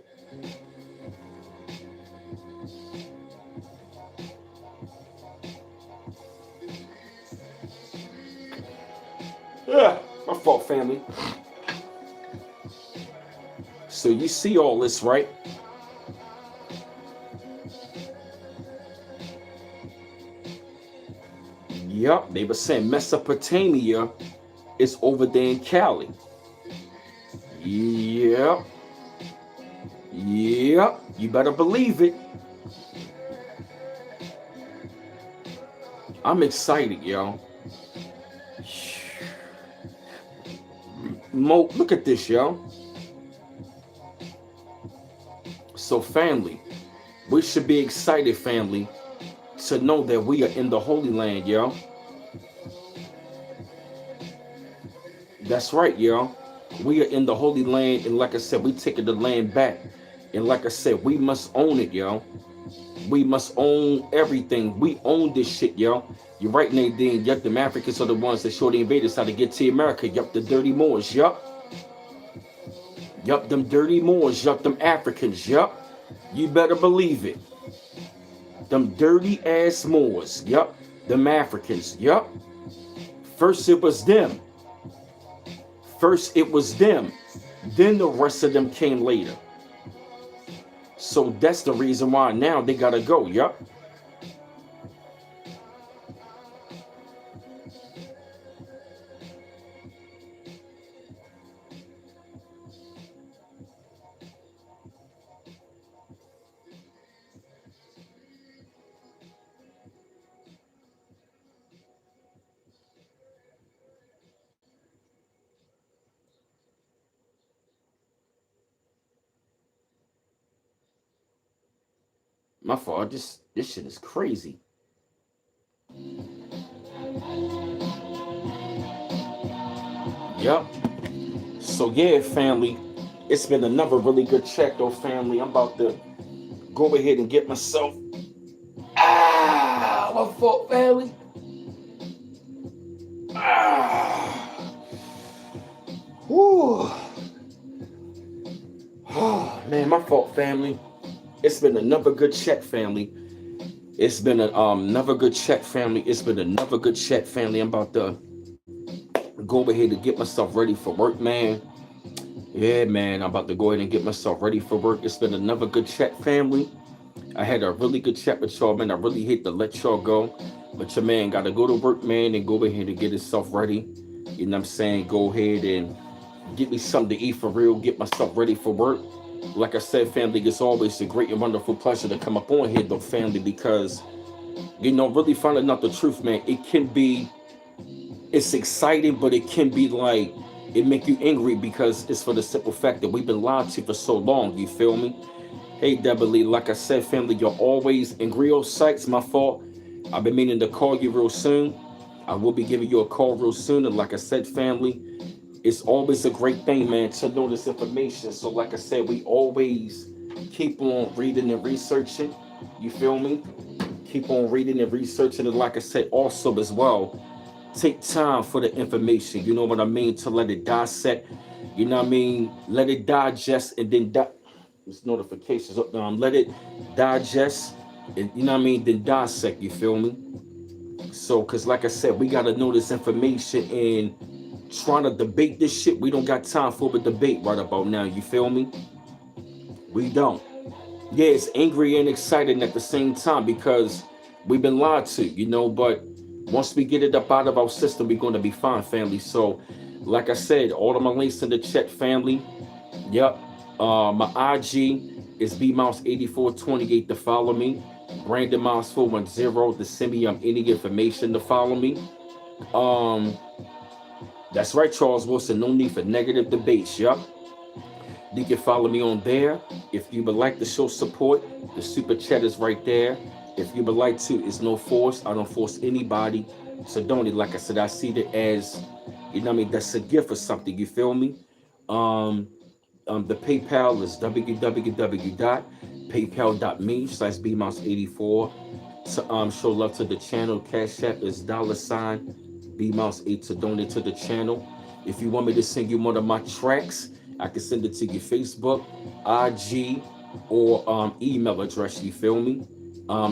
Yeah, my fault, family. So you see all this, right? Yup, they were saying Mesopotamia is over there in Cali. Yep. Yep. You better believe it. I'm excited, yo. Mo, look at this, yo. So, family, we should be excited, family, to know that we are in the Holy Land, yo. That's right, yo. We are in the Holy Land, and like I said, we taking the land back. And like I said, we must own it, yo. We must own everything. We own this shit, yo. You're right, Nadine. Yup, them Africans are the ones that showed the invaders how to get to America. Yup, the dirty Moors, yup. Yup, them dirty Moors, yup, them Africans, yup. You better believe it. Them dirty ass Moors, yup. Them Africans, yup. First it was them. First it was them. Then the rest of them came later. So that's the reason why now they gotta go, yup. My fault. This shit is crazy. Yup. So yeah, family, it's been another really good check though, family. I'm about to go ahead and get myself. My fault, family. Whew. Oh man, my fault, family. It's been another good check, family. It's been another good check, family. It's been another good check, family. I'm about to go ahead and get myself ready for work, man. Yeah, man. I'm about to go ahead and get myself ready for work. It's been another good check, family. I had a really good chat with y'all, man. I really hate to let y'all go. But your man got to go to work, man, and go ahead and get himself ready. You know what I'm saying? Go ahead and get me something to eat for real. Get myself ready for work. Like I said, family, it's always a great and wonderful pleasure to come up on here, though, family, because, you know, really finding out the truth, man, it's exciting, but it can be like, it make you angry because it's for the simple fact that we've been lied to for so long, you feel me? Hey, Debbie, like I said, family, you're always in real sights, my fault. I've been meaning to call you real soon. I will be giving you a call real soon, and like I said, family, it's always a great thing, man, to know this information. So like I said, we always keep on reading and researching. You feel me? Keep on reading and researching. And like I said, also as well, take time for the information. You know what I mean? To let it dissect. You know what I mean? Let it digest and then this notifications up. Let it digest and, you know what I mean? Then dissect. You feel me? So, because like I said, we got to know this information and trying to debate this shit. We don't got time for a debate right about now. You feel me? We don't. Yeah, it's angry and exciting at the same time because we've been lied to, you know, but once we get it up out of our system, we're going to be fine, family. So, like I said, all of my links in the chat, family. Yep. My IG is bmouse8428 to follow me. Brandon Mouse 410 to send me any information to follow me. That's right, Charles Wilson. No need for negative debates. Yup. You can follow me on there. If you would like to show support, the super chat is right there. If you would like to, it's no force. I don't force anybody. So don't it. Like I said, I see it as, you know what I mean, that's a gift or something. You feel me? The PayPal is www.paypal.me/bmouse84. To show love to the channel. Cash App is $bmouse8 to donate to the channel. If you want me to send you one of my tracks, I can send it to your Facebook, IG, or email address. You feel me?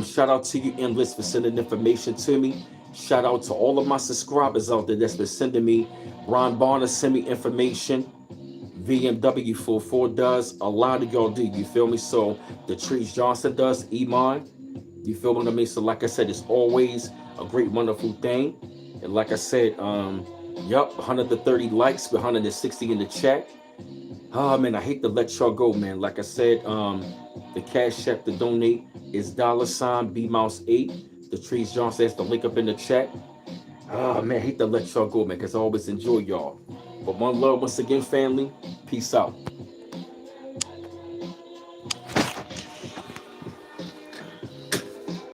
Shout out to you, Endless, for sending information to me. Shout out to all of my subscribers out there that's been sending me. Ron Barner send me information. VMW 44 does. A lot of y'all do. You feel me? So the Trees Johnson does. Iman. You feel what I mean? So like I said, it's always a great, wonderful thing. And like I said, 130 likes, 160 in the chat. Oh man, I hate to let y'all go, man. Like I said, the Cash App to donate is $bmouse8. The Trees Johnson has the link up in the chat. Oh man, I hate to let y'all go, man, because I always enjoy y'all. But one love once again, family. Peace out.